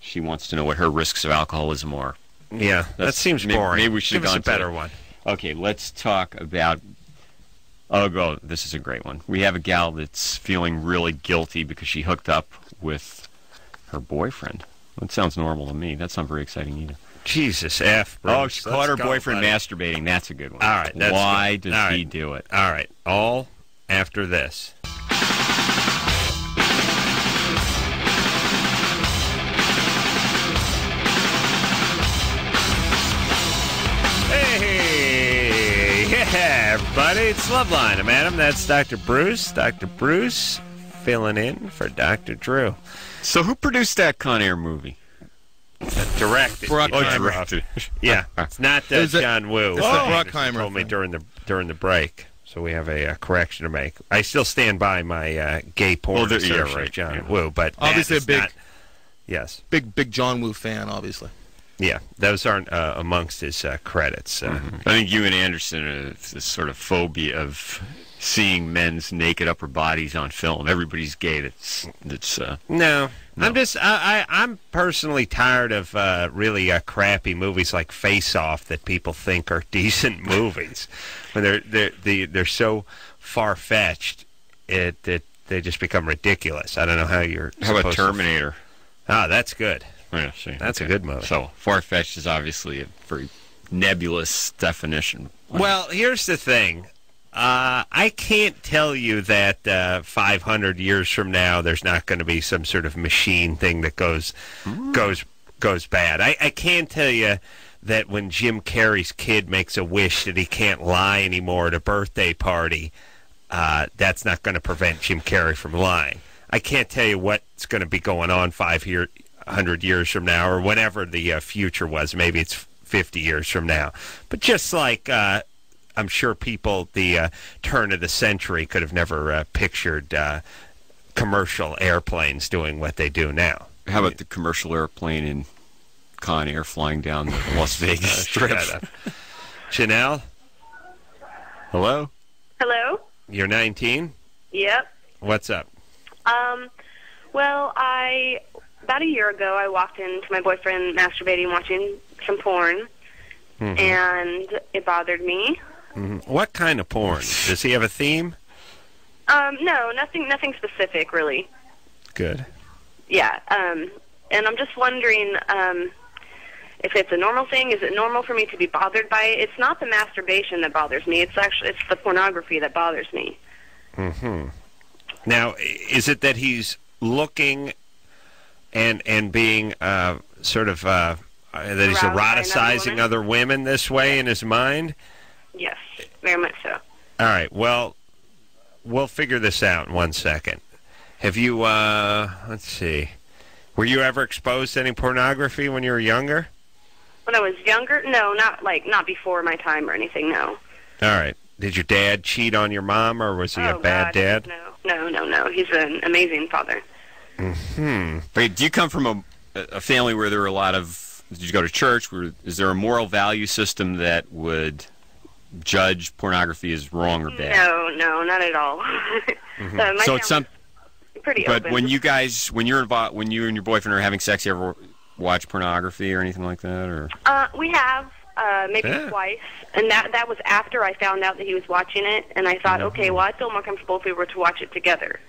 she wants to know what her risks of alcoholism are. Yeah, that seems boring. Maybe we should give us a better one. Okay, let's talk about... this is a great one. We have a gal that's feeling really guilty because she hooked up with her boyfriend. That sounds normal to me. That's not very exciting either. Jesus F. Bruce. Oh, she caught her boyfriend masturbating. That's a good one. All right. Why does he do it? All right. All after this. Hey, yeah, everybody. It's Loveline. I'm Adam. That's Dr. Bruce. Dr. Bruce filling in for Dr. Drew. So who produced that Con Air movie? Directed. Bruckheimer. Yeah, it's not John Woo. It's the Bruckheimer told me during the break, so we have a correction to make. I still stand by my gay porn assertion, John Woo, but obviously a big, big John Woo fan, obviously. Yeah, those aren't amongst his credits. I think you and Anderson have this sort of phobia of seeing men's naked upper bodies on film. Everybody's gay. That's no. I'm personally tired of really crappy movies like Face Off that people think are decent movies. When they're so far fetched, that they just become ridiculous. I don't know how you're. How about Terminator? That's good. Yeah, see, that's a good movie. So far fetched is obviously a very nebulous definition. Well, here's the thing. I can't tell you that 500 years from now there's not going to be some sort of machine thing that goes bad. I can tell you that when Jim Carrey's kid makes a wish that he can't lie anymore at a birthday party, that's not going to prevent Jim Carrey from lying. I can't tell you what's going to be going on 500 years from now or whenever the future was. Maybe it's 50 years from now. But just like... I'm sure people the turn of the century could have never pictured commercial airplanes doing what they do now. How about the commercial airplane in Con Air flying down the Las Vegas Strip. Janelle? Hello? Hello? You're 19? Yep. What's up? Well, about a year ago, I walked into my boyfriend masturbating, watching some porn, and it bothered me. What kind of porn? Does he have a theme? No, nothing specific, really. Good. Yeah, and I'm just wondering if it's a normal thing. Is it normal for me to be bothered by it? It's not the masturbation that bothers me. It's the pornography that bothers me. Now, is it that he's looking and being that he's eroticizing other women this way in his mind? Yes, very much so. All right, well, we'll figure this out in 1 second. Have you, let's see, were you ever exposed to any pornography when you were younger? When I was younger? No, not before my time or anything, no. All right. Did your dad cheat on your mom, or was he a bad dad? No. He's an amazing father. Wait, do you come from a family where there were a lot of... Did you go to church? Is there a moral value system that would judge pornography as wrong or bad? No, not at all. So it's pretty but open. when you and your boyfriend are having sex, you ever watch pornography or anything like that, or? We have maybe twice, and that was after I found out that he was watching it, and I thought, okay, well, I'd feel more comfortable if we were to watch it together,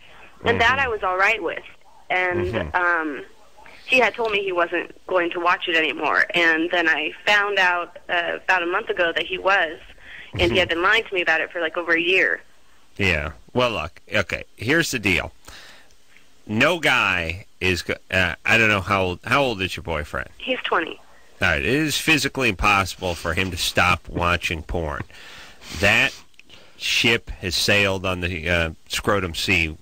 and that I was all right with, and he had told me he wasn't going to watch it anymore, and then I found out about a month ago that he was, and he had been lying to me about it for like over a year. Yeah. Well, look. Okay. Here's the deal. No guy is. I don't know how old is your boyfriend? He's 20. All right. It is physically impossible for him to stop watching porn. That ship has sailed on the Scrotum Sea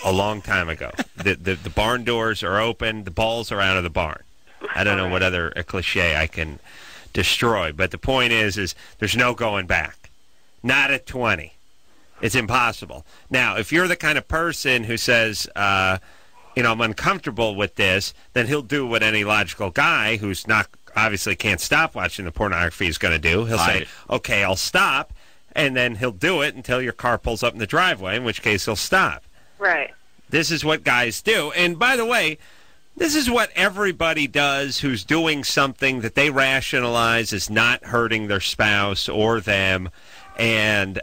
a long time ago. The barn doors are open. The balls are out of the barn. I don't know what other cliche I can destroy, but the point is there's no going back. Not at 20. It's impossible. Now, if you're the kind of person who says, I'm uncomfortable with this, then he'll do what any logical guy who's not obviously can't stop watching the pornography is going to do. He'll say, okay, I'll stop, and then he'll do it until your car pulls up in the driveway, in which case he'll stop. Right. This is what guys do. And by the way, this is what everybody does who's doing something that they rationalize as not hurting their spouse or them, and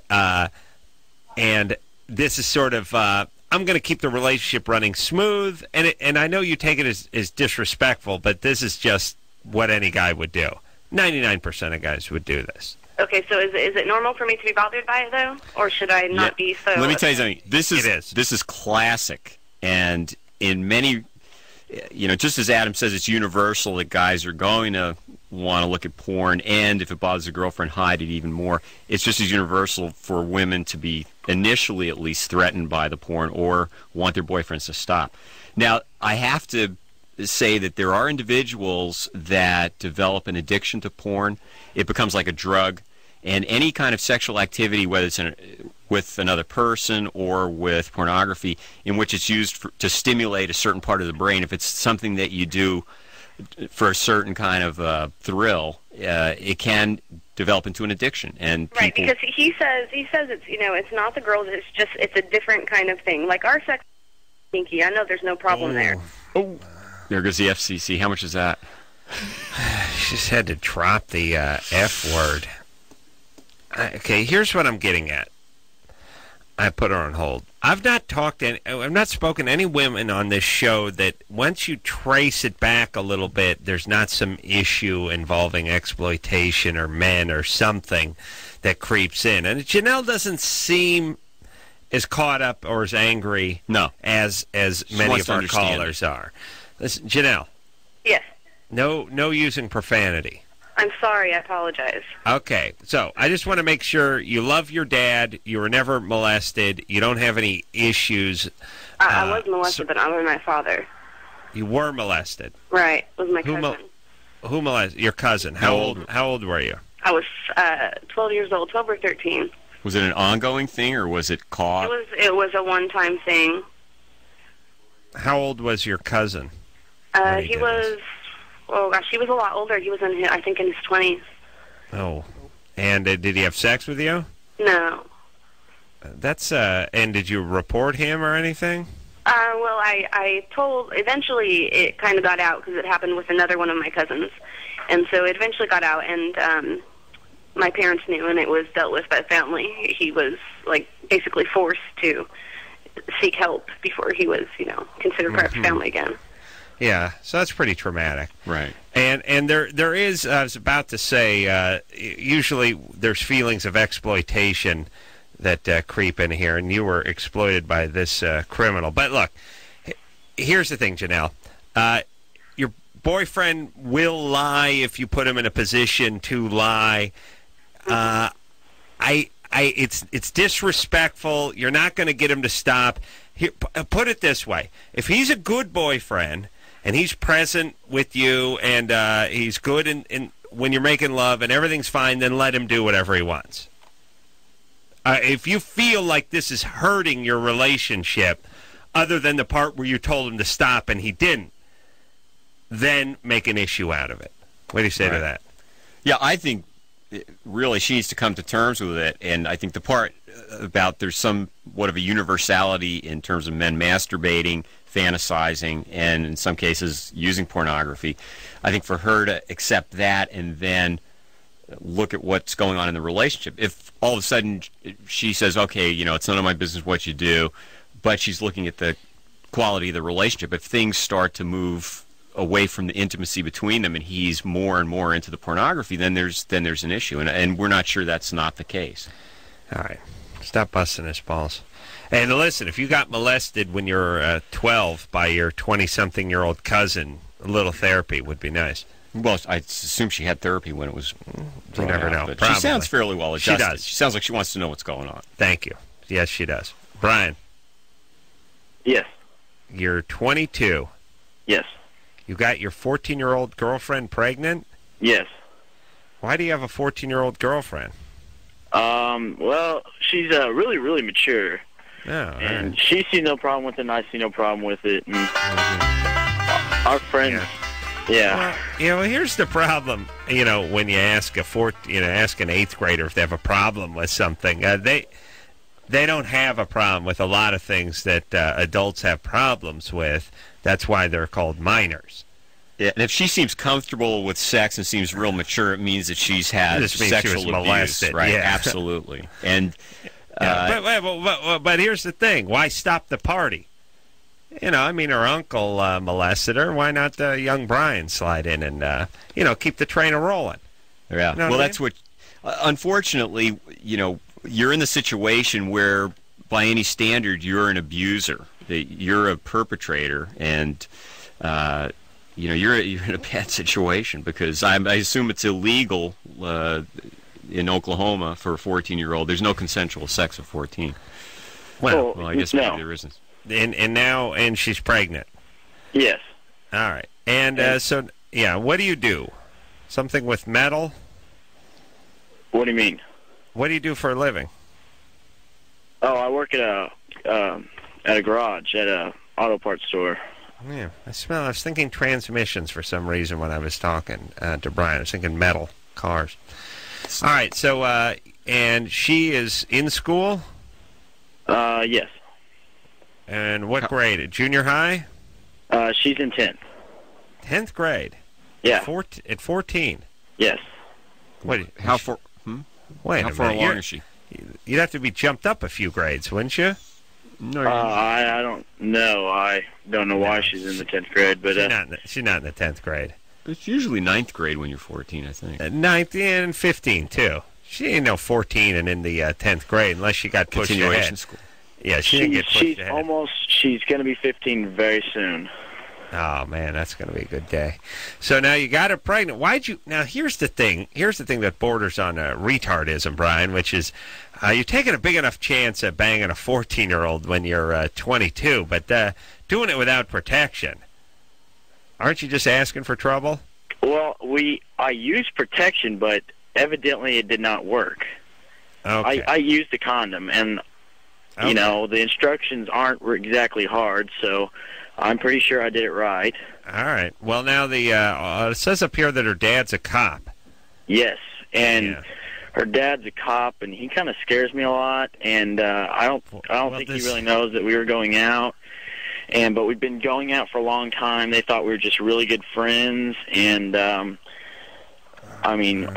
this is sort of, I'm going to keep the relationship running smooth, and I know you take it as disrespectful, but this is just what any guy would do. 99% of guys would do this. Okay, so is it normal for me to be bothered by it, though? Or should I not be so... Let me tell you something. This is classic, and in many... just as Adam says, it's universal that guys are going to want to look at porn, and if it bothers a girlfriend, hide it even more. It's just as universal for women to be initially at least threatened by the porn or want their boyfriends to stop. Now, I have to say that there are individuals that develop an addiction to porn. It becomes like a drug, and any kind of sexual activity, whether it's with another person or with pornography, in which it's used to stimulate a certain part of the brain, if it's something that you do for a certain kind of thrill, it can develop into an addiction. And right, because he says it's not the girls, it's a different kind of thing. Like our sex is kinky. I know there's no problem there. Oh, there goes the FCC. How much is that? She just had to drop the F word. Okay, here's what I'm getting at. I put her on hold. I've not spoken to any women on this show that once you trace it back a little bit, there's not some issue involving exploitation or men or something that creeps in. And Janelle doesn't seem as caught up or as angry as many of our callers are. Listen, Janelle. Yes. No using profanity. I'm sorry. I apologize. Okay. So I just want to make sure you love your dad. You were never molested. You don't have any issues. I was molested, but not by my father. You were molested. Right. It was my cousin. Who molested? Your cousin. How old were you? I was 12 years old, 12 or 13. Was it an ongoing thing, or was it caught? It was a one-time thing. How old was your cousin? He was oh gosh, he was a lot older. He was I think in his 20s. Oh, and did he have sex with you? No. That's and did you report him or anything? Well, I told. Eventually, it kind of got out because it happened with another one of my cousins, and so it eventually got out, and my parents knew, and it was dealt with by family. He was like basically forced to seek help before he was, considered part of family again. Yeah, so that's pretty traumatic. Right. And there is, I was about to say, usually there's feelings of exploitation that creep in here, and you were exploited by this criminal. But look, here's the thing, Janelle. Your boyfriend will lie if you put him in a position to lie. It's disrespectful. You're not going to get him to stop. Here, put it this way: if he's a good boyfriend and he's present with you and he's good in when you're making love and everything's fine, then let him do whatever he wants. If you feel like this is hurting your relationship, other than the part where you told him to stop and he didn't, then make an issue out of it. What do you say to that? Yeah, I think really she needs to come to terms with it, and I think the part about there's somewhat of a universality in terms of men masturbating, fantasizing, and in some cases using pornography. I think for her to accept that and then look at what's going on in the relationship. If all of a sudden she says, okay, it's none of my business what you do, but she's looking at the quality of the relationship, if things start to move away from the intimacy between them and he's more and more into the pornography, then there's an issue, and we're not sure that's not the case. All right. Stop busting his balls. And listen, if you got molested when you were 12 by your 20-something-year-old cousin, a little therapy would be nice. Well, I assume she had therapy when it was you never know. She sounds fairly well adjusted. She does. She sounds like she wants to know what's going on. Thank you. Yes, she does. Brian. Yes. You're 22. Yes. You got your 14-year-old girlfriend pregnant? Yes. Why do you have a 14-year-old girlfriend? Well, she's really, really mature. Oh, and right. she sees no problem with it, and I see no problem with it. And our friends... Yeah. Well, here's the problem. When you ask ask an eighth grader if they have a problem with something, they don't have a problem with a lot of things that adults have problems with. That's why they're called minors. Yeah, and if she seems comfortable with sex and seems real mature, it means that she's had sexual abuse, molested. Right? Yeah. Absolutely. And but here's the thing: why stop the party? Her uncle molested her. Why not young Brian slide in and, keep the train rolling? Yeah. Well, that's what... unfortunately, you're in the situation where, by any standard, you're an abuser. You're a perpetrator, and, you're in a bad situation because I assume it's illegal in Oklahoma for a 14-year-old. There's no consensual sex of 14. Well, I guess maybe there isn't. And she's pregnant. Yes. All right. And what do you do? Something with metal? What do you mean? What do you do for a living? Oh, I work at a garage at a auto parts store. Yeah, I was thinking transmissions for some reason when I was talking to Brian. I was thinking metal cars. All right. So, and she is in school? Yes. And what grade? Junior high? She's in 10th. 10th grade? Yeah. At 14? Yes. What? How far? Wait How a far minute. along is she? You'd have to be jumped up a few grades, wouldn't you? No. I don't know. I don't know why she's in the 10th grade, but she's not in the 10th grade. It's usually 9th grade when you're 14, I think. 9th and 15 too. She ain't no 14 and in the 10th grade unless she got pushed ahead. School. Yeah, she didn't get pushed ahead. She's going to be 15 very soon. Oh, man, that's going to be a good day. So now you got her pregnant. Now, here's the thing. Here's the thing that borders on retardism, Brian, which is you're taking a big enough chance at banging a 14-year-old when you're 22, but doing it without protection. Aren't you just asking for trouble? Well, I used protection, but evidently it did not work. Okay. I used a condom, and... the instructions aren't exactly hard, so I'm pretty sure I did it right. All right. Well, now it says up here that her dad's a cop. Yes, and her dad's a cop, and he kind of scares me a lot. And I don't think he really knows that we were going out. But we've been going out for a long time. They thought we were just really good friends, and I mean,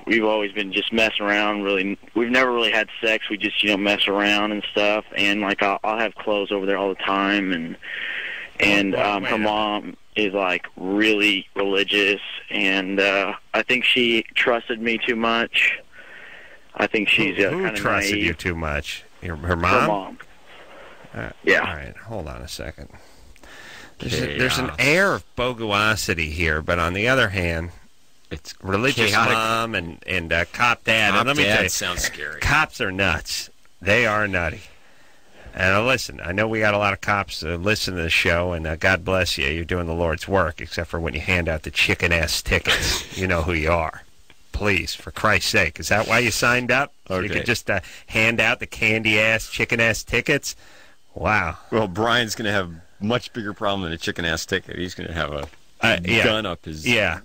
we've always been just messing around. Really, we've never really had sex. We just mess around and stuff. And like I'll have clothes over there all the time, and her mom is like really religious, and I think she trusted me too much. I think she's who kind of trusted naive. you too much? Her mom. Her mom. Yeah. All right, hold on a second. There's an air of bogosity here, but on the other hand, it's religious chaotic. Mom and cop dad. Cop and let me tell you, sounds scary. Cops are nuts. They are nutty. And listen, I know we got a lot of cops listen to the show, and God bless you. You're doing the Lord's work, except for when you hand out the chicken-ass tickets. You know who you are. Please, for Christ's sake. Is that why you signed up? So you could just hand out the candy-ass, chicken-ass tickets? Wow. Well, Brian's going to have a much bigger problem than a chicken-ass ticket. He's going to have a gun up his... Yeah,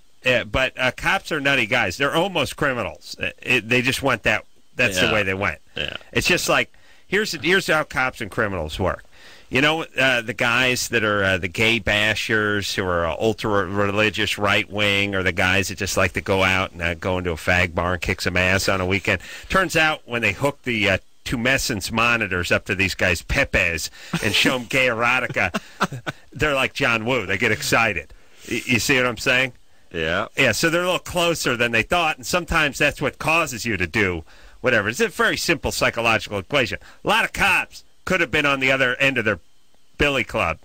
but cops are nutty guys. They're almost criminals. They just want that. That's the way they went. Yeah. It's just like, here's how cops and criminals work. You know, the guys that are the gay bashers who are ultra-religious right-wing, or the guys that just like to go out and go into a fag bar and kick some ass on a weekend. Turns out when they hook the tumescence monitors up to these guys' pepes and show them gay erotica, they're like John Woo. They get excited. You see what I'm saying? Yeah. Yeah, so they're a little closer than they thought, and sometimes that's what causes you to do whatever. It's a very simple psychological equation. A lot of cops could have been on the other end of their billy club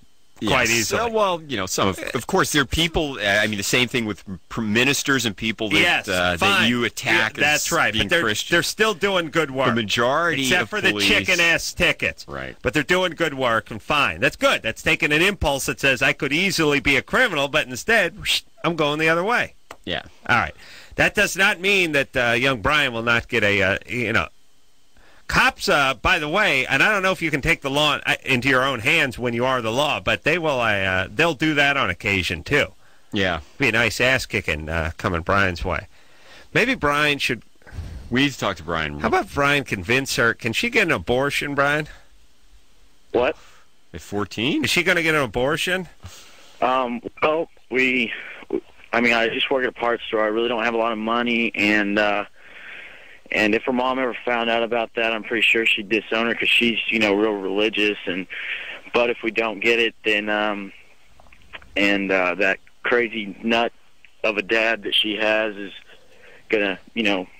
quite easily. Well, some of course, there are people. I mean, the same thing with ministers and people that that you attack. That's right. Being but Christian. They're still doing good work. The majority, except for police, the chicken-ass tickets. Right. But they're doing good work, and fine. That's good. That's taking an impulse that says I could easily be a criminal, but instead, I'm going the other way. Yeah. All right. That does not mean that young Brian will not get a Cops, by the way, and I don't know if you can take the law into your own hands when you are the law, but they will. They'll do that on occasion too. Yeah, be a nice ass kicking coming Brian's way. Maybe Brian should. We need to talk to Brian. How about Brian convince her? Can she get an abortion, Brian? What? At 14? Is she going to get an abortion? Well, I just work at a parts store. I really don't have a lot of money, and if her mom ever found out about that, I'm pretty sure she'd disown her because she's, real religious. But if we don't get it, then that crazy nut of a dad that she has is gonna,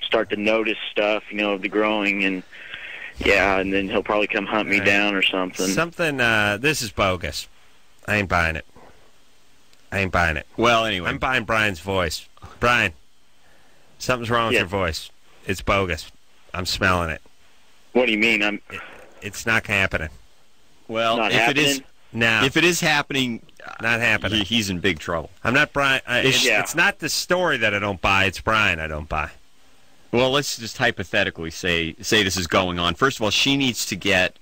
start to notice stuff, of the growing, and then he'll probably come hunt me down or something. This is bogus. I ain't buying it. Well, anyway, I'm buying Brian's voice. Brian, something's wrong with your voice. It's bogus. I'm smelling it. What do you mean? It's not happening. Well, if it is happening, not happening. He's in big trouble. I'm not Brian. It's not the story that I don't buy. It's Brian I don't buy. Well, let's just hypothetically say this is going on. First of all, she needs to get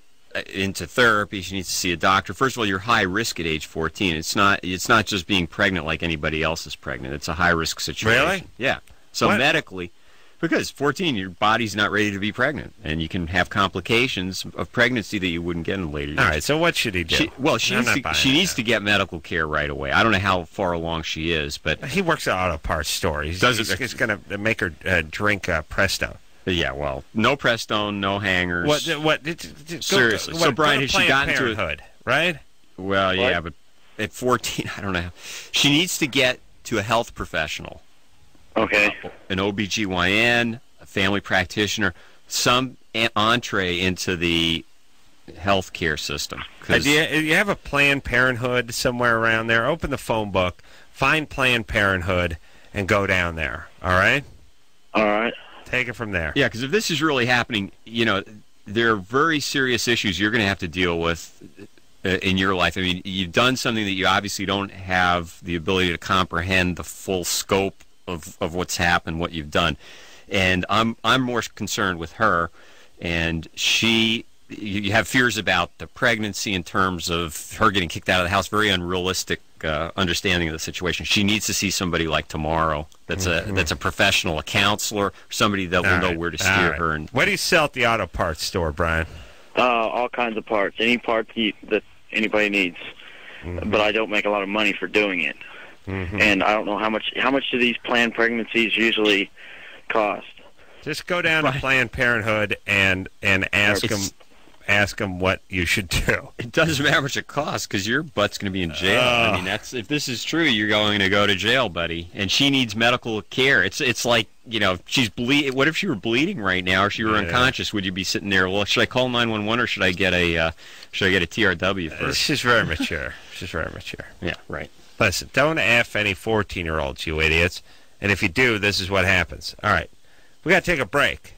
into therapy. She needs to see a doctor. First of all, you're high risk at age 14. It's not just being pregnant like anybody else is pregnant. It's a high risk situation. Really? Yeah. So medically. Because 14, your body's not ready to be pregnant, and you can have complications of pregnancy that you wouldn't get in later years. All right, so what should he do? She needs to get medical care right away. I don't know how far along she is, but he works at an auto parts store. He's going to make her drink Prestone. Yeah, well, no Prestone, no hangers. What? Seriously. So, Brian, has she gotten to Parenthood, right? Well, yeah, but at 14, I don't know. She needs to get to a health professional. Okay. An OBGYN, a family practitioner, some entree into the healthcare system. Do you have a Planned Parenthood somewhere around there? Open the phone book, find Planned Parenthood, and go down there. All right? All right. Take it from there. Yeah, because if this is really happening, there are very serious issues you're going to have to deal with in your life. I mean, you've done something that you obviously don't have the ability to comprehend the full scope of what's happened, what you've done. And I'm more concerned with her, and she you have fears about the pregnancy in terms of her getting kicked out of the house. Very unrealistic understanding of the situation. She needs to see somebody like tomorrow. That's a professional, a counselor, somebody that will know where to steer her. And what do you sell at the auto parts store, Brian? All kinds of parts, any part that anybody needs. But I don't make a lot of money for doing it. And I don't know how much do these planned pregnancies usually cost. Just go down to Planned Parenthood and ask them what you should do. It doesn't matter how much it costs because your butt's going to be in jail. I mean, if this is true, you're going to go to jail, buddy. And she needs medical care. It's like, she's what if she were bleeding right now or she were unconscious? Would you be sitting there? Well, should I call 911 or should I get a TRW first? She's very mature. She's very mature. Yeah, right. Listen, don't F any 14-year-olds, you idiots. And if you do, this is what happens. All right. We got to take a break.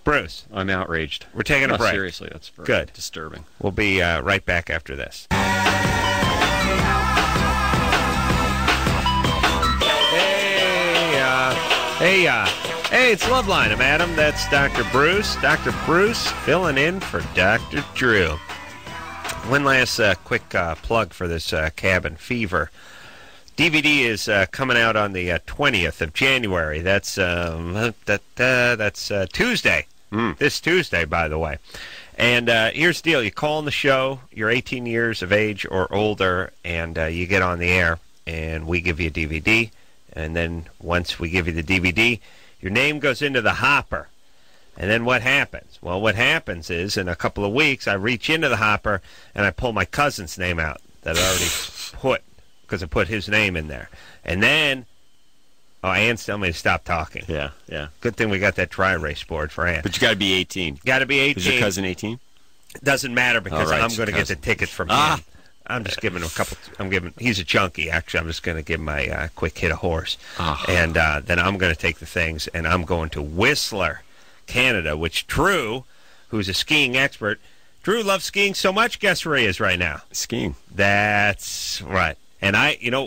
Bruce. I'm outraged. We're taking a break. Seriously, that's very good. Disturbing. We'll be right back after this. Hey, it's Loveline. I'm Adam. That's Dr. Bruce. Dr. Bruce filling in for Dr. Drew. One last quick plug for this Cabin Fever. DVD is coming out on the 20th of January. That's Tuesday. This Tuesday, by the way. And here's the deal. You call on the show, you're 18 years of age or older, and you get on the air, and we give you a DVD. And then once we give you the DVD, your name goes into the hopper. And then what happens? Well, what happens is in a couple of weeks, I reach into the hopper, and I pull my cousin's name out that I already put, because I put his name in there. And then, Ann's telling me to stop talking. Yeah. Good thing we got that dry erase board for Ann. But you got to be 18. Got to be 18. Is your cousin 18? Doesn't matter because I'm going to get the tickets from him. I'm just giving him a couple. He's a junkie, actually. I'm just going to give him my quick hit of horse. And then I'm going to take the things, and I'm going to Whistler, Canada, which Drew, who's a skiing expert, Drew loves skiing so much, guess where he is right now? Skiing. That's right. And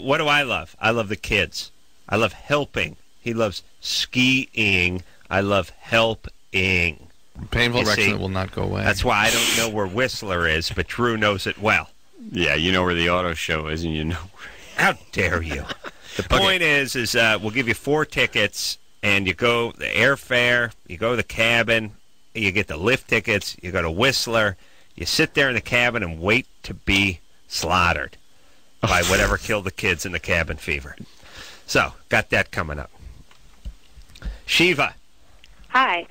what do I love? I love the kids. I love helping. He loves skiing. I love helping. Painful erection will not go away. That's why I don't know where Whistler is, but Drew knows it well. Yeah, you know where the auto show is, and you know. How dare you? The point is we'll give you 4 tickets, and you go the airfare, you go to the cabin, you get the lift tickets, you go to Whistler, you sit there in the cabin and wait to be slaughtered by whatever killed the kids in the cabin fever. So, got that coming up. Shiva. Hi.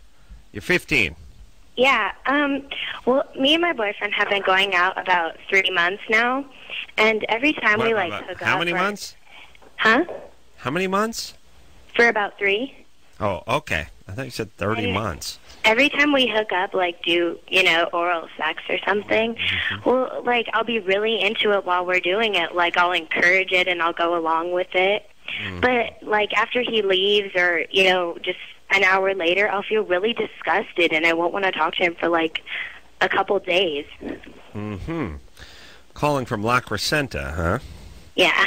You're 15. Yeah. Well, me and my boyfriend have been going out about 3 months now, and every time we hook up. How many months? Huh? How many months? For about 3. Oh, okay. I thought you said 30 months. Every time we hook up, do, oral sex or something, well, I'll be really into it while we're doing it. I'll encourage it and I'll go along with it. But, after he leaves or, just an hour later, I'll feel really disgusted and I won't want to talk to him for, a couple days. Calling from La Crescenta, huh? Yeah.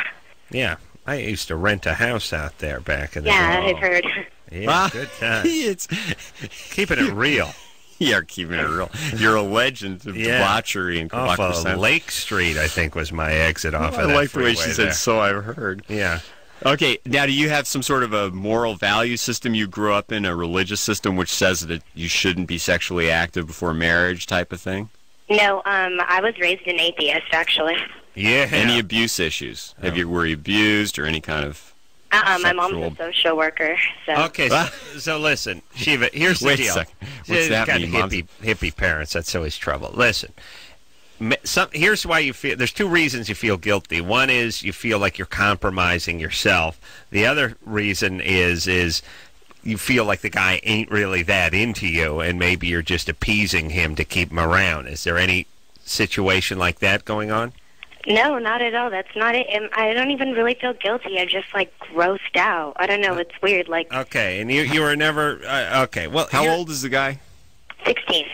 Yeah. I used to rent a house out there back in the day. Yeah, I've heard. Yeah, good time. It's keeping it real. Yeah, keeping it real. You're a legend of debauchery in off of Lake Street, I think, was my exit off of that. I like the way she said, so I've heard. Yeah. Okay, now do you have some sort of a moral value system you grew up in, a religious system which says that you shouldn't be sexually active before marriage type of thing? No, I was raised an atheist, actually. Yeah. Any abuse issues? Were you abused or any kind of my mom's a social worker. So. Okay, so listen, Shiva, here's the Wait deal. A second. What's that mean, hippie parents, that's always trouble. Listen, here's why you feel, there's 2 reasons you feel guilty. One is you feel like you're compromising yourself. The other reason is you feel like the guy ain't really that into you, and maybe you're just appeasing him to keep him around. Is there any situation like that going on? No, not at all. That's not it. And I don't even really feel guilty. I'm just, grossed out. I don't know. It's weird. Okay, and you were never... okay, well... How old is the guy? 16.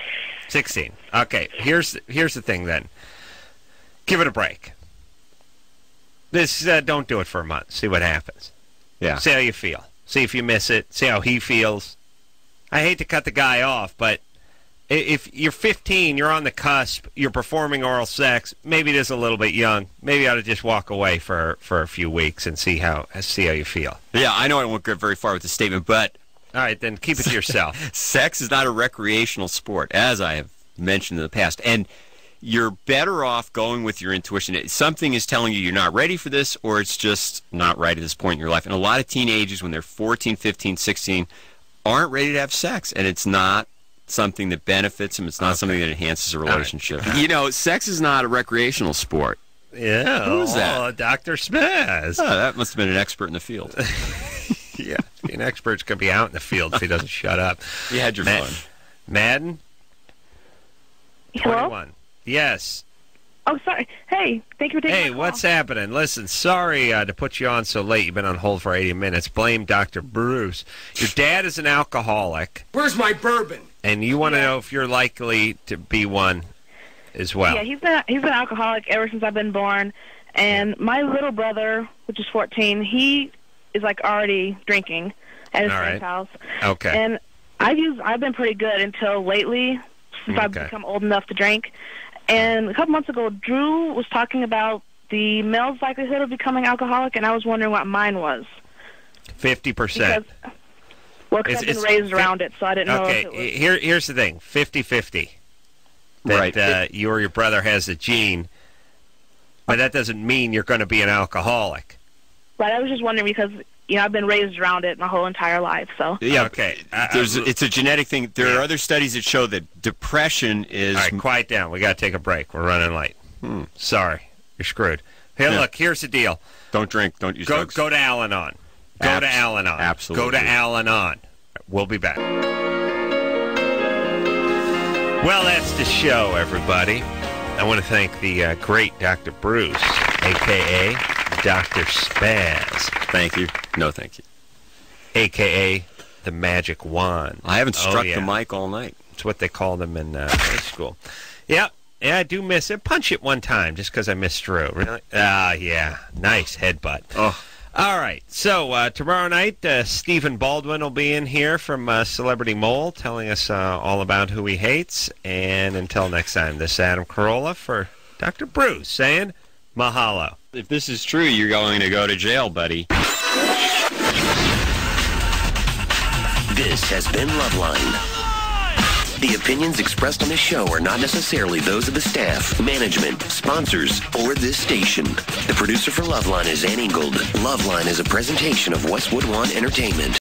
16. Okay, here's the thing, then. Give it a break. Don't do it for a month. See what happens. Yeah. See how you feel. See if you miss it. See how he feels. I hate to cut the guy off, but if you're 15, you're on the cusp, you're performing oral sex, maybe it is a little bit young. Maybe you ought to just walk away for a few weeks and see how you feel. Yeah, I know I won't go very far with the statement, but... All right, then keep it to yourself. Sex is not a recreational sport, as I have mentioned in the past. And you're better off going with your intuition. Something is telling you you're not ready for this, or it's just not right at this point in your life. And a lot of teenagers, when they're 14, 15, 16, aren't ready to have sex, and it's not something that benefits them. It's not something that enhances a relationship. Right. You know, sex is not a recreational sport. Yeah. Who's that? Dr. Spaz. Oh, that must have been an expert in the field. Yeah, an expert's going to be out in the field if he doesn't shut up. You had your fun. Madden? Hello? 21. Yes. Oh, sorry. Hey, thank you for taking my Hey, call. what's happening? Listen, sorry to put you on so late. You've been on hold for 80 minutes. Blame Dr. Bruce. Your dad is an alcoholic. Where's my bourbon? And you want to know if you're likely to be one as well. Yeah, he's been alcoholic ever since I've been born. And my little brother, which is 14, he is like already drinking at his friend's house. Okay. And I've been pretty good until lately, since I've become old enough to drink. And a couple months ago, Drew was talking about the male's likelihood of becoming alcoholic, and I was wondering what mine was. 50%. Well, because I've been raised around it, so I didn't know if it was... Here's the thing, 50-50. That you or your brother has the gene, but that doesn't mean you're going to be an alcoholic. Right, I was just wondering because, I've been raised around it my whole entire life, so... Yeah, okay. It's a genetic thing. There are other studies that show that depression is... All right, quiet down. We got to take a break. We're running late. Sorry. You're screwed. Hey, look, here's the deal. Don't drink. Don't use drugs. Go to Al-Anon. Go to Al-Anon. Absolutely. Go to Al-Anon. We'll be back. Well, that's the show, everybody. I want to thank the great Dr. Bruce, a.k.a. Dr. Spaz. Thank you. No, thank you. A.k.a. the Magic Wand. I haven't struck the mic all night. That's what they called them in high school. Yeah, I do miss it. Punch it one time just because I missed Drew. Really? Yeah. Nice headbutt. Oh. All right. So tomorrow night, Stephen Baldwin will be in here from Celebrity Mole telling us all about who he hates. And until next time, this is Adam Carolla for Dr. Bruce saying mahalo. If this is true, you're going to go to jail, buddy. This has been Loveline. The opinions expressed on this show are not necessarily those of the staff, management, sponsors, or this station. The producer for Loveline is Ann Ingold. Loveline is a presentation of Westwood One Entertainment.